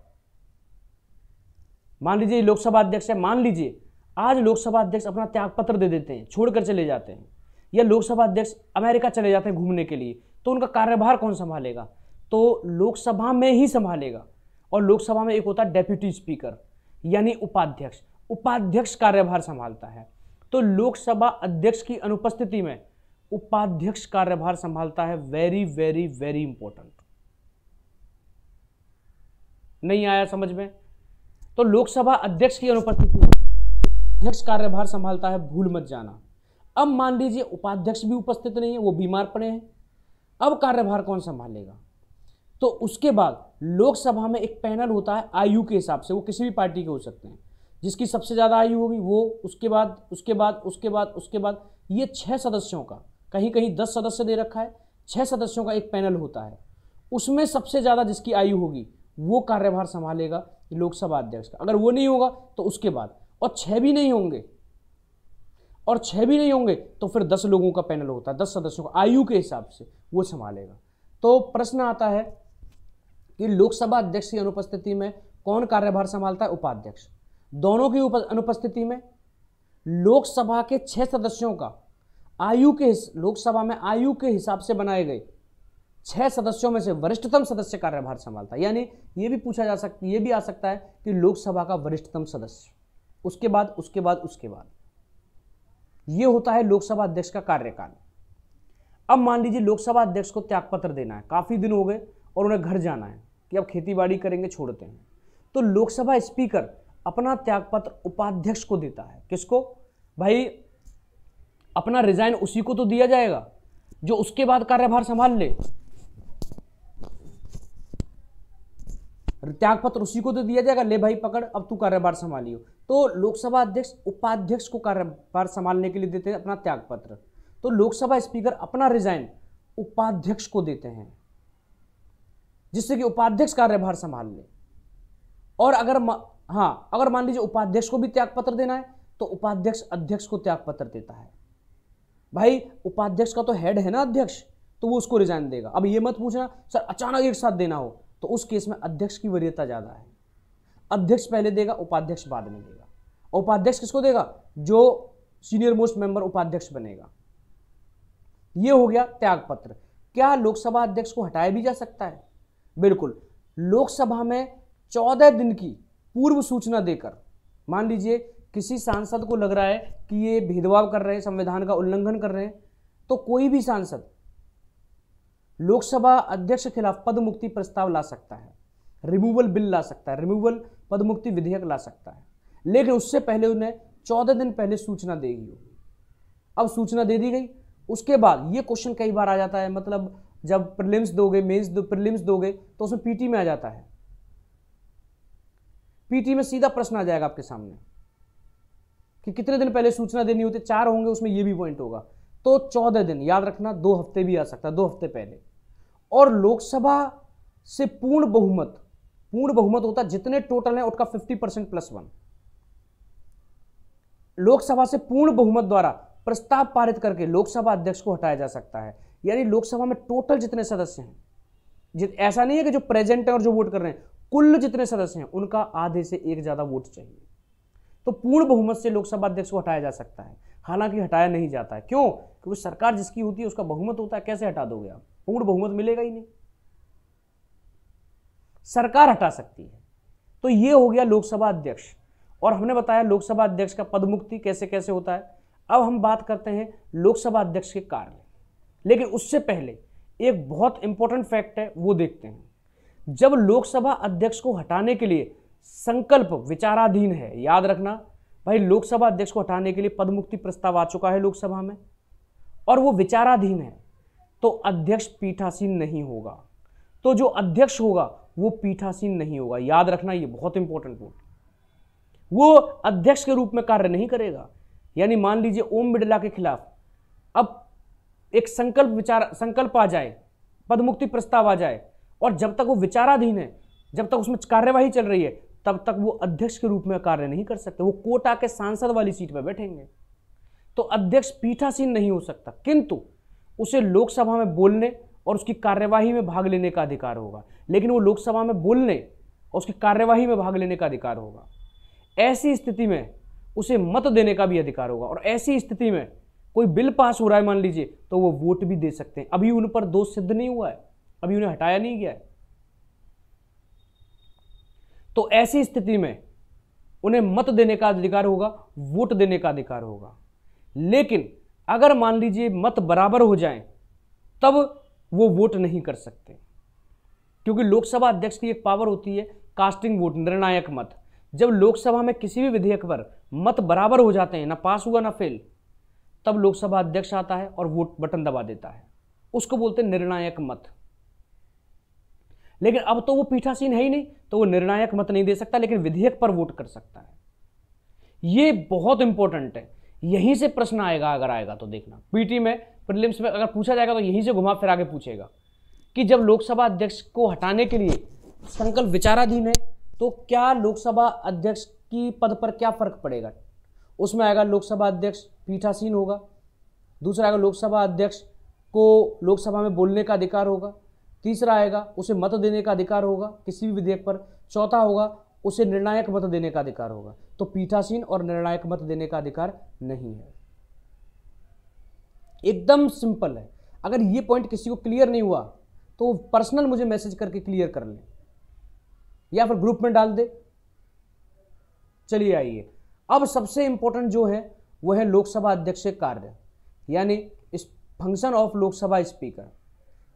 मान लीजिए लोकसभा अध्यक्ष है, मान लीजिए आज लोकसभा अध्यक्ष अपना त्यागपत्र दे देते हैं, छोड़कर चले जाते हैं, या लोकसभा अध्यक्ष अमेरिका चले जाते हैं घूमने के लिए, तो उनका कार्यभार कौन संभालेगा? तो लोकसभा में ही संभालेगा। और लोकसभा में एक होता है डेप्यूटी स्पीकर यानी उपाध्यक्ष, उपाध्यक्ष कार्यभार संभालता है। तो लोकसभा अध्यक्ष की अनुपस्थिति में उपाध्यक्ष कार्यभार संभालता है। Very very very important. नहीं आया समझ में? तो लोकसभा अध्यक्ष की अनुपस्थिति में अध्यक्ष कार्यभार संभालता है, भूल मत जाना। अब मान लीजिए उपाध्यक्ष भी उपस्थित नहीं है, वो बीमार पड़े हैं, अब कार्यभार कौन संभालेगा? तो उसके बाद लोकसभा में एक पैनल होता है आयु के हिसाब से, वो किसी भी पार्टी के हो सकते हैं, जिसकी सबसे ज्यादा आयु होगी वो, उसके बाद ये 6 सदस्यों का, कहीं कहीं 10 सदस्य दे रखा है, 6 सदस्यों का एक पैनल होता है, उसमें सबसे ज्यादा जिसकी आयु होगी वो कार्यभार संभालेगा लोकसभा अध्यक्ष का। अगर वो नहीं होगा तो उसके बाद, और 6 भी नहीं होंगे तो फिर 10 लोगों का पैनल होता है, 10 सदस्यों का, आयु के हिसाब से वो संभालेगा। तो प्रश्न आता है कि लोकसभा अध्यक्ष की अनुपस्थिति में कौन कार्यभार संभालता है? उपाध्यक्ष। दोनों की अनुपस्थिति में लोकसभा के 6 सदस्यों का लोकसभा में आयु के हिसाब से बनाए गए 6 सदस्यों में से वरिष्ठतम सदस्य कार्यभार संभालता है। यानी ये भी आ सकता है कि लोकसभा का वरिष्ठतम सदस्य, उसके बाद ये होता है लोकसभा अध्यक्ष का कार्यकाल। अब मान लीजिए लोकसभा अध्यक्ष को त्यागपत्र देना है, काफी दिन हो गए और उन्हें घर जाना है कि अब खेतीबाड़ी करेंगे, छोड़ते हैं, तो लोकसभा स्पीकर अपना त्यागपत्र उपाध्यक्ष को देता है। किसको? भाई अपना रिजाइन उसी को तो दिया जाएगा जो उसके बाद कार्यभार संभाल ले, त्यागपत्र उसी को तो दिया जाएगा, ले भाई पकड़ अब तू कार्यभार संभालियो। तो लोकसभा अध्यक्ष उपाध्यक्ष को कार्यभार संभालने के लिए देते हैं अपना त्यागपत्र। तो लोकसभा स्पीकर अपना रिजाइन उपाध्यक्ष को देते हैं जिससे कि उपाध्यक्ष कार्यभार संभाल ले। और अगर मान लीजिए उपाध्यक्ष को भी त्यागपत्र देना है तो उपाध्यक्ष अध्यक्ष को त्यागपत्र देता है। भाई उपाध्यक्ष का तो हेड है ना अध्यक्ष, तो वो उसको रिजाइन देगा। अब ये मत पूछना सर अचानक एक साथ देना हो, तो उस केस में अध्यक्ष की वरीयता ज्यादा है, अध्यक्ष पहले देगा, उपाध्यक्ष बाद में देगा। और उपाध्यक्ष किसको देगा? जो सीनियर मोस्ट मेंबर उपाध्यक्ष बनेगा। ये हो गया त्यागपत्र। क्या लोकसभा अध्यक्ष को हटाया भी जा सकता है? बिल्कुल। लोकसभा में 14 दिन की पूर्व सूचना देकर, मान लीजिए किसी सांसद को लग रहा है कि ये भेदभाव कर रहे हैं, संविधान का उल्लंघन कर रहे हैं, तो कोई भी सांसद लोकसभा अध्यक्ष के खिलाफ पद मुक्ति प्रस्ताव ला सकता है, रिमूवल बिल ला सकता है, रिमूवल पद मुक्ति विधेयक ला सकता है, लेकिन उससे पहले उन्हें 14 दिन पहले सूचना देगी होगी। अब सूचना दे दी गई, उसके बाद ये क्वेश्चन कई बार आ जाता है, मतलब जब प्रीलिम्स दोगे, प्रीलिम्स दोगे तो उसमें पीटी में आ जाता है, पीटी में सीधा प्रश्न आ जाएगा आपके सामने कि कितने दिन पहले सूचना देनी होती है। 4 होंगे, उसमें ये भी पॉइंट होगा। तो 14 दिन, याद रखना, 2 हफ्ते भी आ सकता है, 2 हफ्ते पहले। और लोकसभा से पूर्ण बहुमत होता है, जितने टोटल है उसका 50% +1। लोकसभा से पूर्ण बहुमत द्वारा प्रस्ताव पारित करके लोकसभा अध्यक्ष को हटाया जा सकता है। यानी लोकसभा में टोटल जितने सदस्य हैं, ऐसा नहीं है कि जो प्रेजेंट है और जो वोट कर रहे हैं, कुल जितने सदस्य हैं उनका आधे से एक ज्यादा वोट चाहिए। तो पूर्ण बहुमत से लोकसभा अध्यक्ष को हटाया जा सकता है। हालांकि हटाया नहीं जाता है। क्यों? क्योंकि सरकार जिसकी होती है उसका बहुमत होता है, कैसे हटा दोगे आप? पूर्ण बहुमत मिलेगा ही नहीं, सरकार हटा सकती है। तो ये हो गया लोकसभा अध्यक्ष, और हमने बताया लोकसभा अध्यक्ष का पद मुक्ति कैसे कैसे होता है। अब हम बात करते हैं लोकसभा अध्यक्ष के कार्य, लेकिन उससे पहले एक बहुत इंपॉर्टेंट फैक्ट है, वो देखते हैं। जब लोकसभा अध्यक्ष को हटाने के लिए संकल्प विचाराधीन है, याद रखना भाई, लोकसभा अध्यक्ष को हटाने के लिए पद मुक्ति प्रस्ताव आ चुका है लोकसभा में और वो विचाराधीन है, तो अध्यक्ष पीठासीन नहीं होगा। तो जो अध्यक्ष होगा वो पीठासीन नहीं होगा, याद रखना, ये बहुत इंपॉर्टेंट पॉइंट। वो अध्यक्ष के रूप में कार्य नहीं करेगा। यानी मान लीजिए ओम बिड़ला के खिलाफ अब एक संकल्प आ जाए, पद मुक्ति प्रस्ताव आ जाए, और जब तक वो विचाराधीन है, जब तक उसमें कार्यवाही चल रही है, तब तक वो अध्यक्ष के रूप में कार्य नहीं कर सकते, वो कोटा के सांसद वाली सीट पर बैठेंगे। तो अध्यक्ष पीठासीन नहीं हो सकता, किंतु उसे लोकसभा में बोलने और उसकी कार्यवाही में भाग लेने का अधिकार होगा। लेकिन वो लोकसभा में बोलने और उसकी कार्यवाही में भाग लेने का अधिकार होगा। ऐसी स्थिति में उसे मत देने का भी अधिकार होगा, और ऐसी स्थिति में कोई बिल पास हो रहा है मान लीजिए, तो वो वोट भी दे सकते हैं। अभी उन पर दोष सिद्ध नहीं हुआ है, अभी उन्हें हटाया नहीं गया है। तो ऐसी स्थिति में उन्हें मत देने का अधिकार होगा, वोट देने का अधिकार होगा। लेकिन अगर मान लीजिए मत बराबर हो जाएं, तब वो वोट नहीं कर सकते, क्योंकि लोकसभा अध्यक्ष की एक पावर होती है कास्टिंग वोट, निर्णायक मत। जब लोकसभा में किसी भी विधेयक पर मत बराबर हो जाते हैं, ना पास हुआ ना फेल, तब लोकसभा अध्यक्ष आता है और वोट बटन दबा देता है, उसको बोलते हैं निर्णायक मत। लेकिन अब तो वो पीठासीन है ही नहीं, तो वो निर्णायक मत नहीं दे सकता, लेकिन विधेयक पर वोट कर सकता है। ये बहुत इंपॉर्टेंट है, यहीं से प्रश्न आएगा, अगर आएगा तो देखना पीटी में, प्रीलिम्स में अगर पूछा जाएगा तो यहीं से घुमा फिरा के पूछेगा कि जब लोकसभा अध्यक्ष को हटाने के लिए संकल्प विचाराधीन है, तो क्या लोकसभा अध्यक्ष की पद पर क्या फर्क पड़ेगा? उसमें आएगा लोकसभा अध्यक्ष पीठासीन होगा, दूसरा आएगा लोकसभा अध्यक्ष को लोकसभा में बोलने का अधिकार होगा, तीसरा आएगा उसे मत देने का अधिकार होगा किसी भी विधेयक पर, चौथा होगा उसे निर्णायक मत देने का अधिकार होगा। तो पीठासीन और निर्णायक मत देने का अधिकार नहीं है। एकदम सिंपल है। अगर ये पॉइंट किसी को क्लियर नहीं हुआ तो पर्सनल मुझे मैसेज करके क्लियर कर ले, या फिर ग्रुप में डाल दे। चलिए आइए, अब सबसे इंपॉर्टेंट जो है वो है लोकसभा अध्यक्ष के कार्य, यानी इस फंक्शन ऑफ लोकसभा स्पीकर।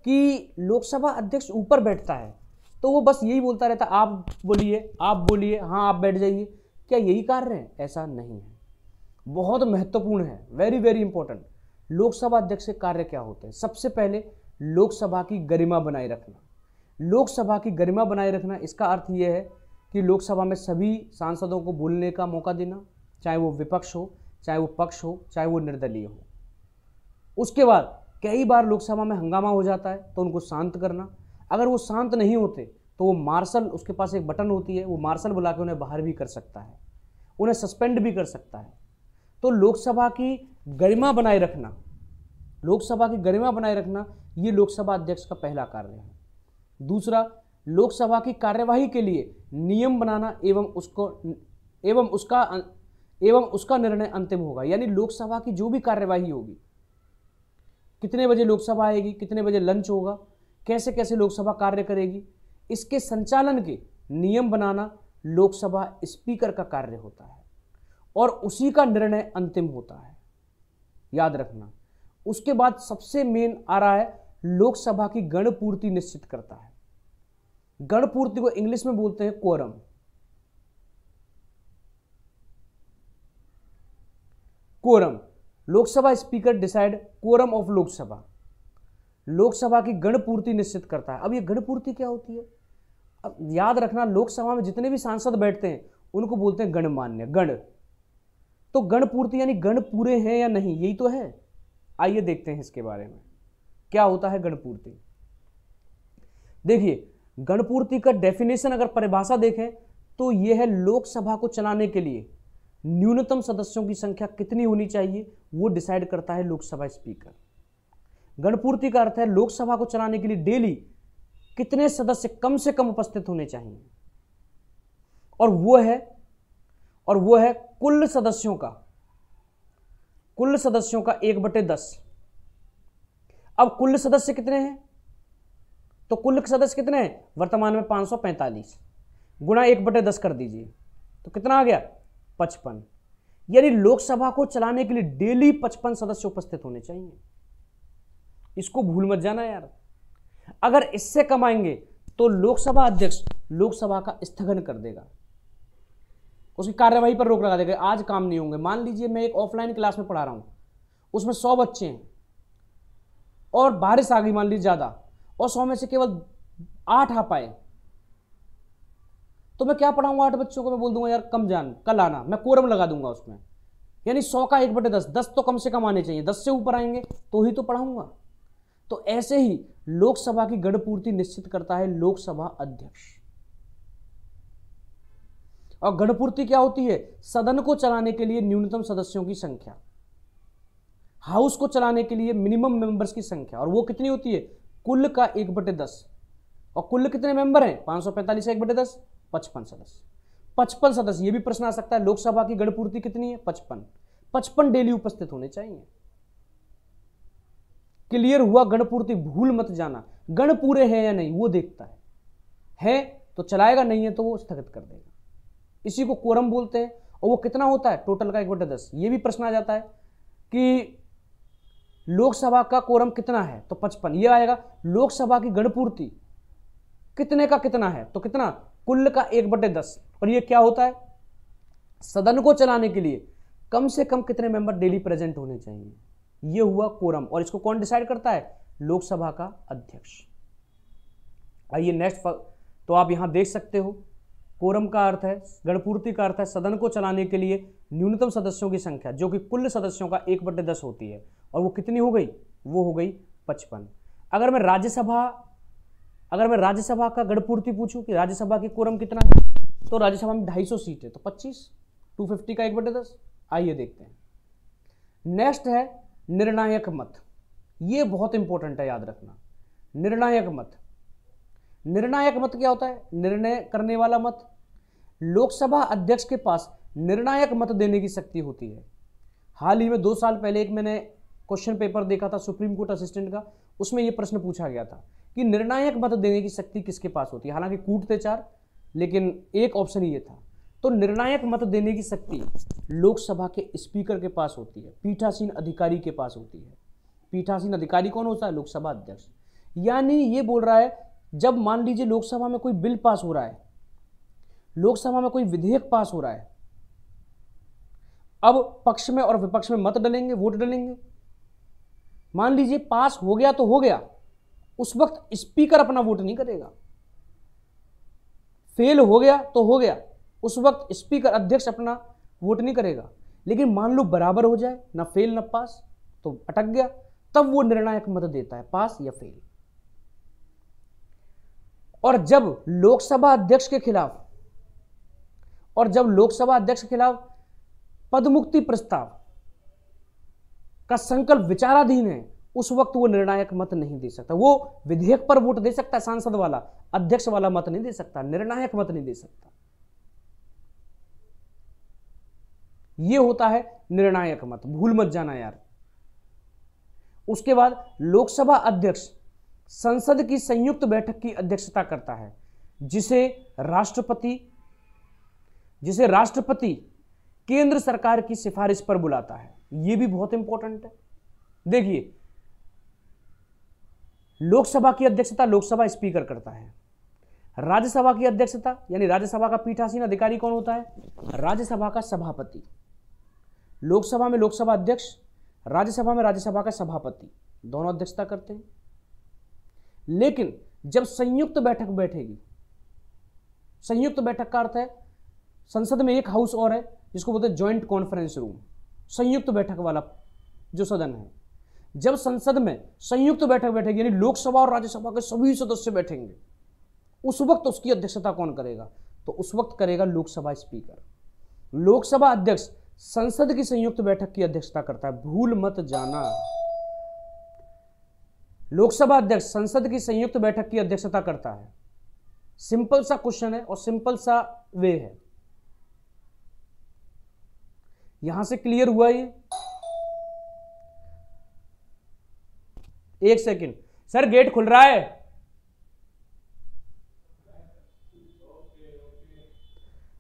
कि लोकसभा अध्यक्ष ऊपर बैठता है तो वो बस यही बोलता रहता, आप बोलिए, हाँ आप बैठ जाइए, क्या यही कार्य है? ऐसा नहीं है। बहुत महत्वपूर्ण है, वेरी वेरी इंपॉर्टेंट। लोकसभा अध्यक्ष के कार्य क्या होते हैं? सबसे पहले लोकसभा की गरिमा बनाए रखना। लोकसभा की गरिमा बनाए रखना, इसका अर्थ यह है कि लोकसभा में सभी सांसदों को बोलने का मौका देना, चाहे वो विपक्ष हो, चाहे वो पक्ष हो, चाहे वो निर्दलीय हो। उसके बाद कई बार लोकसभा में हंगामा हो जाता है तो उनको शांत करना। अगर वो शांत नहीं होते तो वो मार्शल, उसके पास एक बटन होती है, वो मार्शल बुला के उन्हें बाहर भी कर सकता है, उन्हें सस्पेंड भी कर सकता है। तो लोकसभा की गरिमा बनाए रखना, लोकसभा की गरिमा बनाए रखना, ये लोकसभा अध्यक्ष का पहला कार्य है। दूसरा, लोकसभा की कार्यवाही के लिए नियम बनाना एवं उसका निर्णय अंतिम होगा। यानी लोकसभा की जो भी कार्यवाही होगी, कितने बजे लोकसभा आएगी, कितने बजे लंच होगा, कैसे कैसे लोकसभा कार्य करेगी, इसके संचालन के नियम बनाना लोकसभा स्पीकर का कार्य होता है, और उसी का निर्णय अंतिम होता है, याद रखना। उसके बाद सबसे मेन आ रहा है, लोकसभा की गणपूर्ति निश्चित करता है। गणपूर्ति को इंग्लिश में बोलते हैं quorum. Quorum, Lok Sabha speaker decide quorum of Lok Sabha. Lok Sabha की गणपूर्ति निश्चित करता है। अब ये गणपूर्ति क्या होती है? अब याद रखना, लोकसभा में जितने भी सांसद बैठते हैं उनको बोलते हैं गणमान्य, गण। तो गणपूर्ति यानी गण पूरे हैं या नहीं, यही तो है। आइए देखते हैं इसके बारे में, क्या होता है गणपूर्ति। देखिए, गणपूर्ति का डेफिनेशन अगर परिभाषा देखें तो यह है लोकसभा को चलाने के लिए न्यूनतम सदस्यों की संख्या कितनी होनी चाहिए, वो डिसाइड करता है लोकसभा स्पीकर। गणपूर्ति का अर्थ है लोकसभा को चलाने के लिए डेली कितने सदस्य कम से कम उपस्थित होने चाहिए, और वो है कुल कुल सदस्यों का 1/10। अब कुल सदस्य कितने हैं, तो कुल सदस्य कितने हैं वर्तमान में 545, गुणा 1/10 कर दीजिए तो कितना आ गया 55। यानी लोकसभा को चलाने के लिए डेली 55 सदस्य उपस्थित होने चाहिए। इसको भूल मत जाना यार। अगर इससे कम आएंगे तो लोकसभा अध्यक्ष लोकसभा का स्थगन कर देगा, उसकी कार्यवाही पर रोक लगा देगा, आज काम नहीं होंगे। मान लीजिए मैं एक ऑफलाइन क्लास में पढ़ा रहा हूं, उसमें 100 बच्चे हैं और बारिश आ गई मान लीजिए ज्यादा, और 100 में से केवल 8 आ पाए, तो मैं क्या पढ़ाऊंगा 8 बच्चों को? मैं बोल दूंगा यार कम जान, कल आना, मैं कोरम लगा दूंगा उसमें। यानी 100 का 1/10, 10 तो कम से कम आने चाहिए, 10 से ऊपर आएंगे तो ही तो पढ़ाऊंगा। तो ऐसे ही लोकसभा की गणपूर्ति निश्चित करता है लोकसभा अध्यक्ष। और गणपूर्ति क्या होती है? सदन को चलाने के लिए न्यूनतम सदस्यों की संख्या, हाउस को चलाने के लिए मिनिमम मेंबर्स की संख्या, और वो कितनी होती है? कुल का 1/10। और कुल कितने मेंबर हैं? 545 का 1/10 55 सदस्य। 55 सदस्य, ये भी प्रश्न आ सकता है लोकसभा की गणपूर्ति कितनी है? 55 डेली उपस्थित होने चाहिए। क्लियर हुआ? गणपूर्ति भूल मत जाना। गण पूरे हैं या नहीं वो देखता है तो चलाएगा, नहीं है तो वो स्थगित कर देगा। इसी को कोरम बोलते हैं। और वो कितना होता है? टोटल का 1/10। ये भी प्रश्न आ जाता है कि लोकसभा का कोरम कितना है, तो 55। ये आएगा लोकसभा की गणपूर्ति कितने का कितना है, तो कितना? कुल का 1/10। और ये क्या होता है? सदन को चलाने के लिए कम से कम कितने मेंबर डेली प्रेजेंट होने चाहिए, ये हुआ कोरम। और इसको कौन डिसाइड करता है? लोकसभा का अध्यक्ष। आइए नेक्स्ट, तो आप यहां देख सकते हो कोरम का अर्थ है, गणपूर्ति का अर्थ है सदन को चलाने के लिए न्यूनतम सदस्यों की संख्या, जो कि कुल सदस्यों का 1/10 होती है। और वो कितनी हो गई? वो हो गई 55। अगर मैं राज्यसभा का गणपूर्ति पूछूं कि राज्यसभा की कोरम कितना है, तो राज्यसभा में 250 सीट है, तो 25, 250 का 1/10। आइए देखते हैं। नेक्स्ट है निर्णायक मत। ये बहुत इंपॉर्टेंट है, याद रखना। निर्णायक मत। निर्णायक मत क्या होता है? निर्णय करने वाला मत। लोकसभा अध्यक्ष के पास निर्णायक मत देने की शक्ति होती है। हाल ही में 2 साल पहले एक मैंने क्वेश्चन पेपर देखा था सुप्रीम कोर्ट असिस्टेंट का, उसमें यह प्रश्न पूछा गया था कि निर्णायक मत देने की शक्ति किसके पास होती है। हालांकि कूट थे 4, लेकिन एक ऑप्शन ही ये था। तो निर्णायक मत देने की शक्ति लोकसभा के स्पीकर के पास होती है, पीठासीन अधिकारी के पास होती है। पीठासीन अधिकारी कौन होता है? लोकसभा अध्यक्ष। यानी ये बोल रहा है, जब मान लीजिए लोकसभा में कोई बिल पास हो रहा है, लोकसभा में कोई विधेयक पास हो रहा है, अब पक्ष में और विपक्ष में मत डलेंगे, वोट डलेंगे। मान लीजिए पास हो गया तो हो गया, उस वक्त स्पीकर अपना वोट नहीं करेगा। फेल हो गया तो हो गया, उस वक्त स्पीकर अध्यक्ष अपना वोट नहीं करेगा। लेकिन मान लो बराबर हो जाए, ना फेल ना पास, तो अटक गया, तब वो निर्णायक मत देता है, पास या फेल। और जब लोकसभा अध्यक्ष के खिलाफ पदमुक्ति प्रस्ताव का संकल्प विचाराधीन है, उस वक्त वो निर्णायक मत नहीं दे सकता। वो विधेयक पर वोट दे सकता है, सांसद वाला, अध्यक्ष वाला मत नहीं दे सकता, निर्णायक मत नहीं दे सकता। ये होता है निर्णायक मत, भूल मत जाना यार। उसके बाद लोकसभा अध्यक्ष संसद की संयुक्त बैठक की अध्यक्षता करता है, जिसे राष्ट्रपति केंद्र सरकार की सिफारिश पर बुलाता है। यह भी बहुत इंपॉर्टेंट है। देखिए, लोकसभा की अध्यक्षता लोकसभा स्पीकर करता है। राज्यसभा की अध्यक्षता यानी राज्यसभा का पीठासीन अधिकारी कौन होता है? राज्यसभा का सभापति। लोकसभा में लोकसभा अध्यक्ष, राज्यसभा में राज्यसभा का सभापति, दोनों अध्यक्षता करते हैं। लेकिन जब संयुक्त बैठक बैठेगी, संयुक्त बैठक का अर्थ है संसद में एक हाउस और है जिसको बोलते हैं ज्वाइंट कॉन्फ्रेंस रूम, संयुक्त बैठक वाला जो सदन है। जब संसद में संयुक्त बैठक बैठेगी यानी लोकसभा और राज्यसभा के सभी सदस्य बैठेंगे, उस वक्त उसकी अध्यक्षता कौन करेगा? तो उस वक्त करेगा लोकसभा स्पीकर। लोकसभा अध्यक्ष संसद की संयुक्त बैठक की अध्यक्षता करता है, भूल मत जाना। लोकसभा अध्यक्ष संसद की संयुक्त बैठक की अध्यक्षता करता है। सिंपल सा क्वेश्चन है और सिंपल सा वे है। यहां से क्लियर हुआ ये? एक सेकंड सर, गेट खुल रहा है।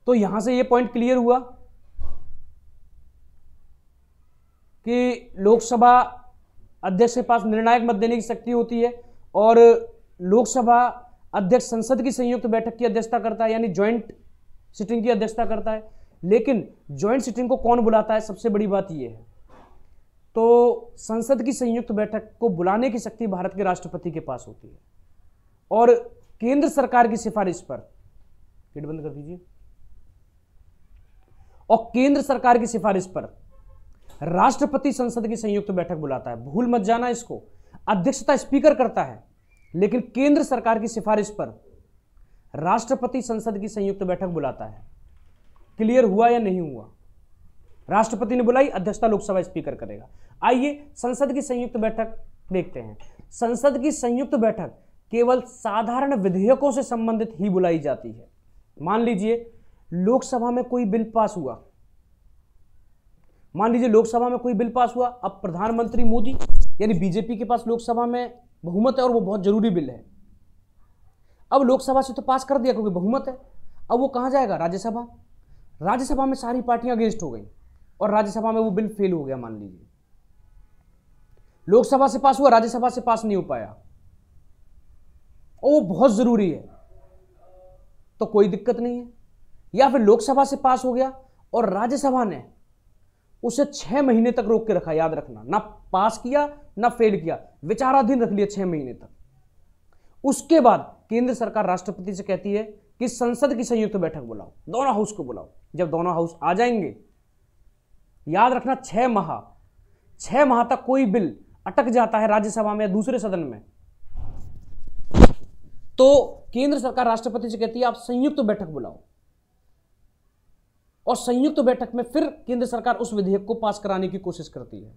तो यहां से ये पॉइंट क्लियर हुआ कि लोकसभा अध्यक्ष के पास निर्णायक मत देने की शक्ति होती है और लोकसभा अध्यक्ष संसद की संयुक्त बैठक की अध्यक्षता करता है, यानी ज्वाइंट सिटिंग की अध्यक्षता करता है। लेकिन ज्वाइंट सिटिंग को कौन बुलाता है, सबसे बड़ी बात यह है। तो संसद की संयुक्त बैठक को बुलाने की शक्ति भारत के राष्ट्रपति के पास होती है और केंद्र सरकार की सिफारिश पर, गेट बंद कर दीजिए, और केंद्र सरकार की सिफारिश पर राष्ट्रपति संसद की संयुक्त बैठक बुलाता है। भूल मत जाना इसको, अध्यक्षता स्पीकर करता है लेकिन केंद्र सरकार की सिफारिश पर राष्ट्रपति संसद की संयुक्त बैठक बुलाता है। क्लियर हुआ या नहीं हुआ? राष्ट्रपति ने बुलाई, अध्यक्षता लोकसभा स्पीकर करेगा। आइए संसद की संयुक्त बैठक देखते हैं। संसद की संयुक्त बैठक केवल साधारण विधेयकों से संबंधित ही बुलाई जाती है। मान लीजिए लोकसभा में कोई बिल पास हुआ, अब प्रधानमंत्री मोदी यानी बीजेपी के पास लोकसभा में बहुमत है और वो बहुत जरूरी बिल है। अब लोकसभा से तो पास कर दिया क्योंकि बहुमत है, अब वो कहां जाएगा? राज्यसभा। राज्यसभा में सारी पार्टियां अगेंस्ट हो गई और राज्यसभा में वो बिल फेल हो गया। मान लीजिए लोकसभा से पास हुआ, राज्यसभा से पास नहीं हो पाया और वो बहुत जरूरी है, तो कोई दिक्कत नहीं है। या फिर लोकसभा से पास हो गया और राज्यसभा ने उसे 6 महीने तक रोक के रखा, याद रखना, ना पास किया ना फेल किया, विचाराधीन रख लिया 6 महीने तक। उसके बाद केंद्र सरकार राष्ट्रपति से कहती है कि संसद की संयुक्त बैठक बुलाओ, दोनों हाउस को बुलाओ। जब दोनों हाउस आ जाएंगे, याद रखना 6 माह तक कोई बिल अटक जाता है राज्यसभा में या दूसरे सदन में, तो केंद्र सरकार राष्ट्रपति से कहती है आप संयुक्त बैठक बुलाओ और संयुक्त बैठक में फिर केंद्र सरकार उस विधेयक को पास कराने की कोशिश करती है।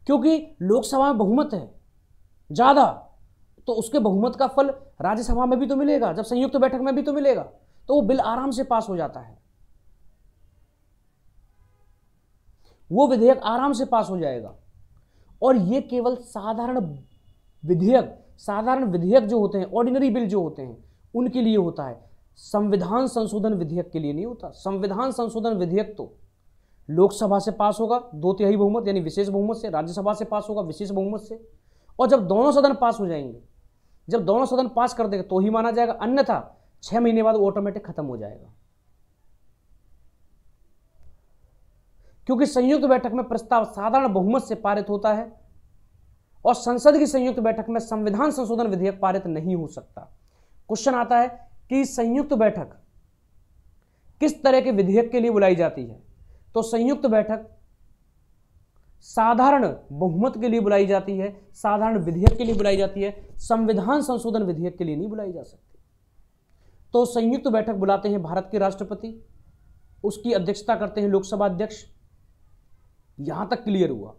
क्योंकि लोकसभा में बहुमत है ज्यादा, तो उसके बहुमत का फल राज्यसभा में भी तो मिलेगा, जब संयुक्त बैठक में भी तो मिलेगा, तो वो बिल आराम से पास हो जाता है, वो विधेयक आराम से पास हो जाएगा। और ये केवल साधारण विधेयक जो होते हैं, ऑर्डिनरी बिल जो होते हैं, उनके लिए होता है। संविधान संशोधन विधेयक के लिए नहीं होता। संविधान संशोधन विधेयक तो लोकसभा से पास होगा 2/3 बहुमत यानी विशेष बहुमत से, राज्यसभा से पास होगा विशेष बहुमत से, और जब दोनों सदन पास हो जाएंगे, जब दोनों सदन पास कर देंगे तो ही माना जाएगा, अन्यथा 6 महीने बाद ऑटोमेटिक खत्म हो जाएगा। क्योंकि संयुक्त बैठक में प्रस्ताव साधारण बहुमत से पारित होता है और संसद की संयुक्त बैठक में संविधान संशोधन विधेयक पारित नहीं हो सकता। क्वेश्चन आता है कि संयुक्त बैठक किस तरह के विधेयक के लिए बुलाई जाती है? तो संयुक्त बैठक साधारण बहुमत के लिए बुलाई जाती है, साधारण विधेयक के लिए बुलाई जाती है, संविधान संशोधन विधेयक के लिए नहीं बुलाई जा सकती। तो संयुक्त बैठक बुलाते हैं भारत के राष्ट्रपति, उसकी अध्यक्षता करते हैं लोकसभा अध्यक्ष। यहां तक क्लियर हुआ।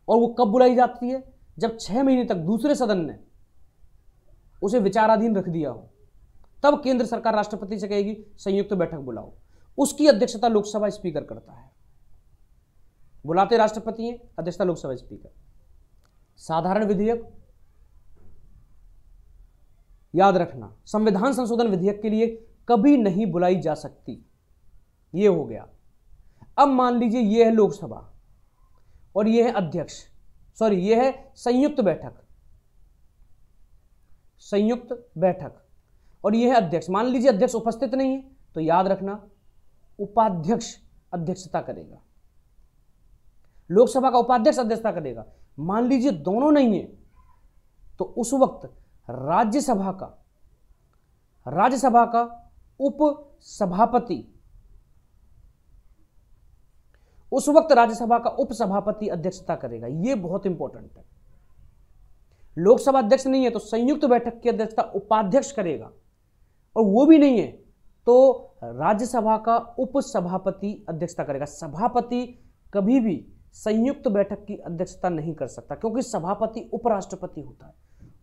और वो कब बुलाई जाती है? जब 6 महीने तक दूसरे सदन ने उसे विचाराधीन रख दिया हो, तब केंद्र सरकार राष्ट्रपति से कहेगी संयुक्त बैठक बुलाओ। उसकी अध्यक्षता लोकसभा स्पीकर करता है। बुलाते राष्ट्रपति हैं, अध्यक्षता लोकसभा स्पीकर। साधारण विधेयक याद रखना, संविधान संशोधन विधेयक के लिए कभी नहीं बुलाई जा सकती। यह हो गया। अब मान लीजिए यह है लोकसभा और यह है अध्यक्ष, यह है संयुक्त बैठक और यह है अध्यक्ष। मान लीजिए अध्यक्ष उपस्थित नहीं है, तो याद रखना उपाध्यक्ष अध्यक्षता करेगा। लोकसभा का उपाध्यक्ष अध्यक्षता करेगा। मान लीजिए दोनों नहीं है, तो उस वक्त राज्यसभा का उपसभापति अध्यक्षता करेगा। यह बहुत इंपॉर्टेंट है। लोकसभा अध्यक्ष नहीं है तो संयुक्त बैठक की अध्यक्षता उपाध्यक्ष करेगा, और वो भी नहीं है तो राज्यसभा का उपसभापति अध्यक्षता करेगा। सभापति कभी भी संयुक्त बैठक की अध्यक्षता नहीं कर सकता, क्योंकि सभापति उपराष्ट्रपति होता है,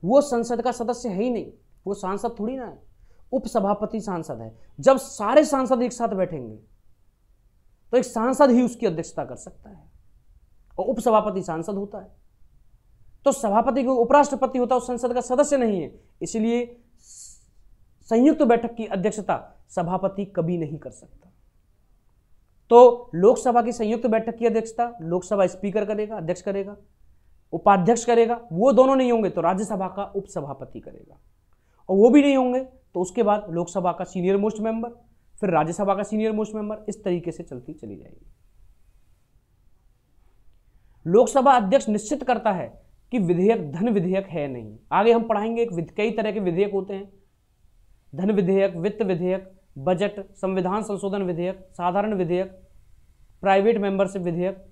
वो संसद का सदस्य है ही नहीं, वो सांसद थोड़ी ना है, उपसभापति सांसद है। जब सारे सांसद एक साथ बैठेंगे तो एक सांसद ही उसकी अध्यक्षता कर सकता है, और उपसभापति सांसद होता है। तो सभापति को उपराष्ट्रपति होता है, उस संसद का सदस्य नहीं है, इसलिए संयुक्त बैठक की अध्यक्षता सभापति कभी नहीं कर सकता। तो लोकसभा की संयुक्त बैठक की अध्यक्षता लोकसभा स्पीकर करेगा, अध्यक्ष करेगा, उपाध्यक्ष करेगा। वो दोनों नहीं होंगे तो राज्यसभा का उपसभापति करेगा, और वो भी नहीं होंगे तो उसके बाद लोकसभा का सीनियर मोस्ट मेंबर, फिर राज्यसभा का सीनियर मोस्ट मेंबर, इस तरीके से चलती चली जाएगी। लोकसभा अध्यक्ष निश्चित करता है कि विधेयक धन विधेयक है नहीं। आगे हम पढ़ाएंगे कई तरह के विधेयक होते हैं, धन विधेयक, वित्त विधेयक, बजट, संविधान संशोधन विधेयक, साधारण विधेयक, प्राइवेट मेंबरशिप विधेयक।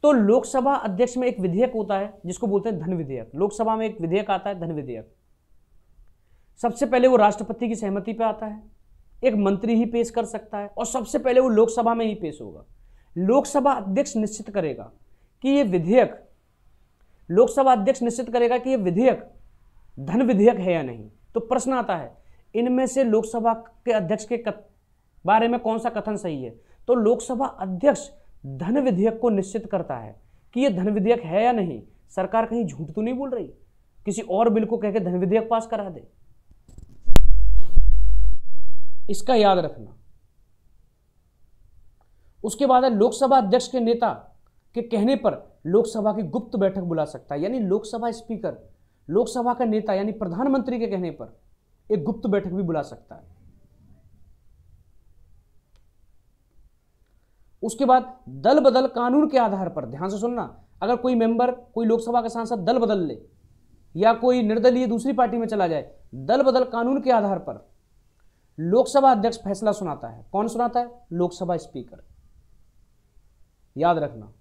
तो लोकसभा अध्यक्ष में एक विधेयक होता है जिसको बोलते हैं धन विधेयक। लोकसभा में एक विधेयक आता है धन विधेयक। सबसे पहले वो राष्ट्रपति की सहमति पे आता है, एक मंत्री ही पेश कर सकता है, और सबसे पहले वो लोकसभा में ही पेश होगा। लोकसभा अध्यक्ष निश्चित करेगा कि ये विधेयक, लोकसभा अध्यक्ष निश्चित करेगा कि ये विधेयक धन विधेयक है या नहीं। तो प्रश्न आता है इनमें से लोकसभा के अध्यक्ष के बारे में कौन सा कथन सही है। तो लोकसभा अध्यक्ष धन विधेयक को निश्चित करता है कि ये धन विधेयक है या नहीं। सरकार कहीं झूठ तो नहीं बोल रही, किसी और बिल को कह के धन विधेयक पास करा दे, इसका याद रखना। उसके बाद है लोकसभा अध्यक्ष के नेता के कहने पर लोकसभा की गुप्त बैठक बुला सकता है, यानी लोकसभा स्पीकर लोकसभा का नेता यानी प्रधानमंत्री के कहने पर एक गुप्त बैठक भी बुला सकता है। उसके बाद दल बदल कानून के आधार पर, ध्यान से सुनना, अगर कोई मेंबर, कोई लोकसभा का सांसद दल बदल ले या कोई निर्दलीय दूसरी पार्टी में चला जाए, दल बदल कानून के आधार पर लोकसभा अध्यक्ष फैसला सुनाता है। कौन सुनाता है? लोकसभा स्पीकर। याद रखना,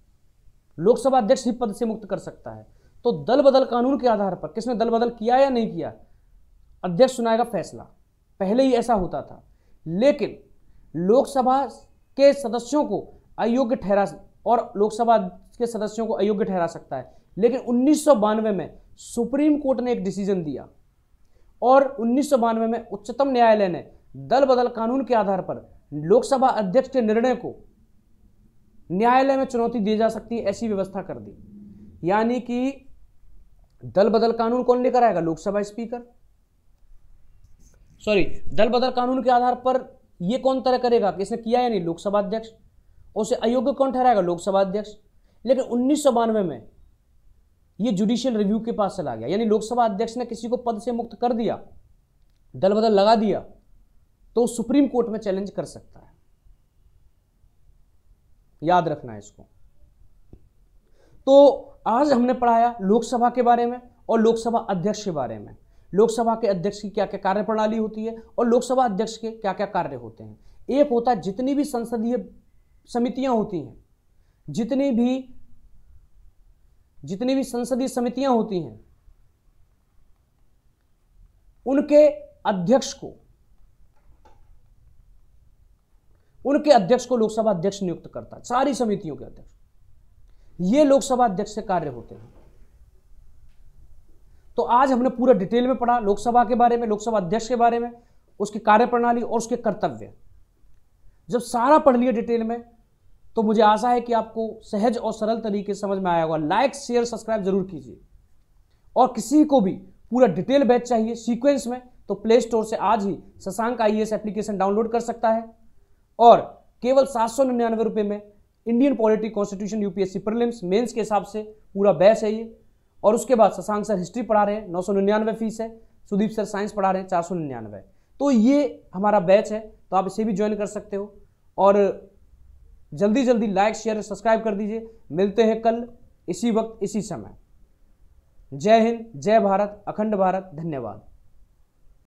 लोकसभा अध्यक्ष ही पद से मुक्त कर सकता है। तो दल बदल कानून के आधार पर किसने दल बदल किया या नहीं किया, अध्यक्ष सुनाएगा फैसला। पहले ही ऐसा होता था, लेकिन लोकसभा के सदस्यों को अयोग्य ठहरा, और लोकसभा के सदस्यों को अयोग्य ठहरा सकता है। लेकिन 1992 में सुप्रीम कोर्ट ने एक डिसीजन दिया, और 1992 में उच्चतम न्यायालय ने दल बदल कानून के आधार पर लोकसभा अध्यक्ष के निर्णय को न्यायालय में चुनौती दी जा सकती है, ऐसी व्यवस्था कर दी। यानी कि दल बदल कानून कौन लेकर आएगा? लोकसभा स्पीकर। सॉरी, दल बदल कानून के आधार पर यह कौन तय करेगा कि इसने किया या नहीं? लोकसभा अध्यक्ष। और उसे अयोग्य कौन ठहराएगा? लोकसभा अध्यक्ष। लेकिन 1992 में यह जुडिशियल रिव्यू के पास चला गया, यानी लोकसभा अध्यक्ष ने किसी को पद से मुक्त कर दिया, दल बदल लगा दिया, तो सुप्रीम कोर्ट में चैलेंज कर सकता है। याद रखना है इसको। तो आज हमने पढ़ाया लोकसभा के बारे में और लोकसभा अध्यक्ष के बारे में, लोकसभा के अध्यक्ष की क्या क्या कार्यप्रणाली होती है और लोकसभा अध्यक्ष के क्या क्या कार्य होते हैं। एक होता है जितनी भी संसदीय समितियां होती हैं, जितनी भी संसदीय समितियां होती हैं, उनके अध्यक्ष को लोकसभा अध्यक्ष नियुक्त करता है, सारी समितियों के अध्यक्ष। ये लोकसभा अध्यक्ष से कार्य होते हैं। तो आज हमने पूरा डिटेल में पढ़ा लोकसभा के बारे में, लोकसभा अध्यक्ष के बारे में, उसकी कार्यप्रणाली और उसके कर्तव्य। जब सारा पढ़ लिया डिटेल में, तो मुझे आशा है कि आपको सहज और सरल तरीके से समझ में आया होगा। लाइक, शेयर, सब्सक्राइब जरूर कीजिए। और किसी को भी पूरा डिटेल बैच चाहिए सीक्वेंस में, तो प्ले स्टोर से आज ही शशांक IAS एप्लीकेशन डाउनलोड कर सकता है, और केवल 799 रुपये में Indian polity, constitution, UPSC prelims, mains के हिसाब से पूरा बैच है ये। और उसके बाद शशांक सर हिस्ट्री पढ़ा रहे हैं, 999 फीस है। सुदीप सर साइंस पढ़ा रहे हैं, 499। तो ये हमारा बैच है, तो आप इसे भी ज्वाइन कर सकते हो। और जल्दी जल्दी लाइक, शेयर, सब्सक्राइब कर दीजिए। मिलते हैं कल इसी वक्त, इसी समय। जय हिंद, जय भारत, अखंड भारत। धन्यवाद।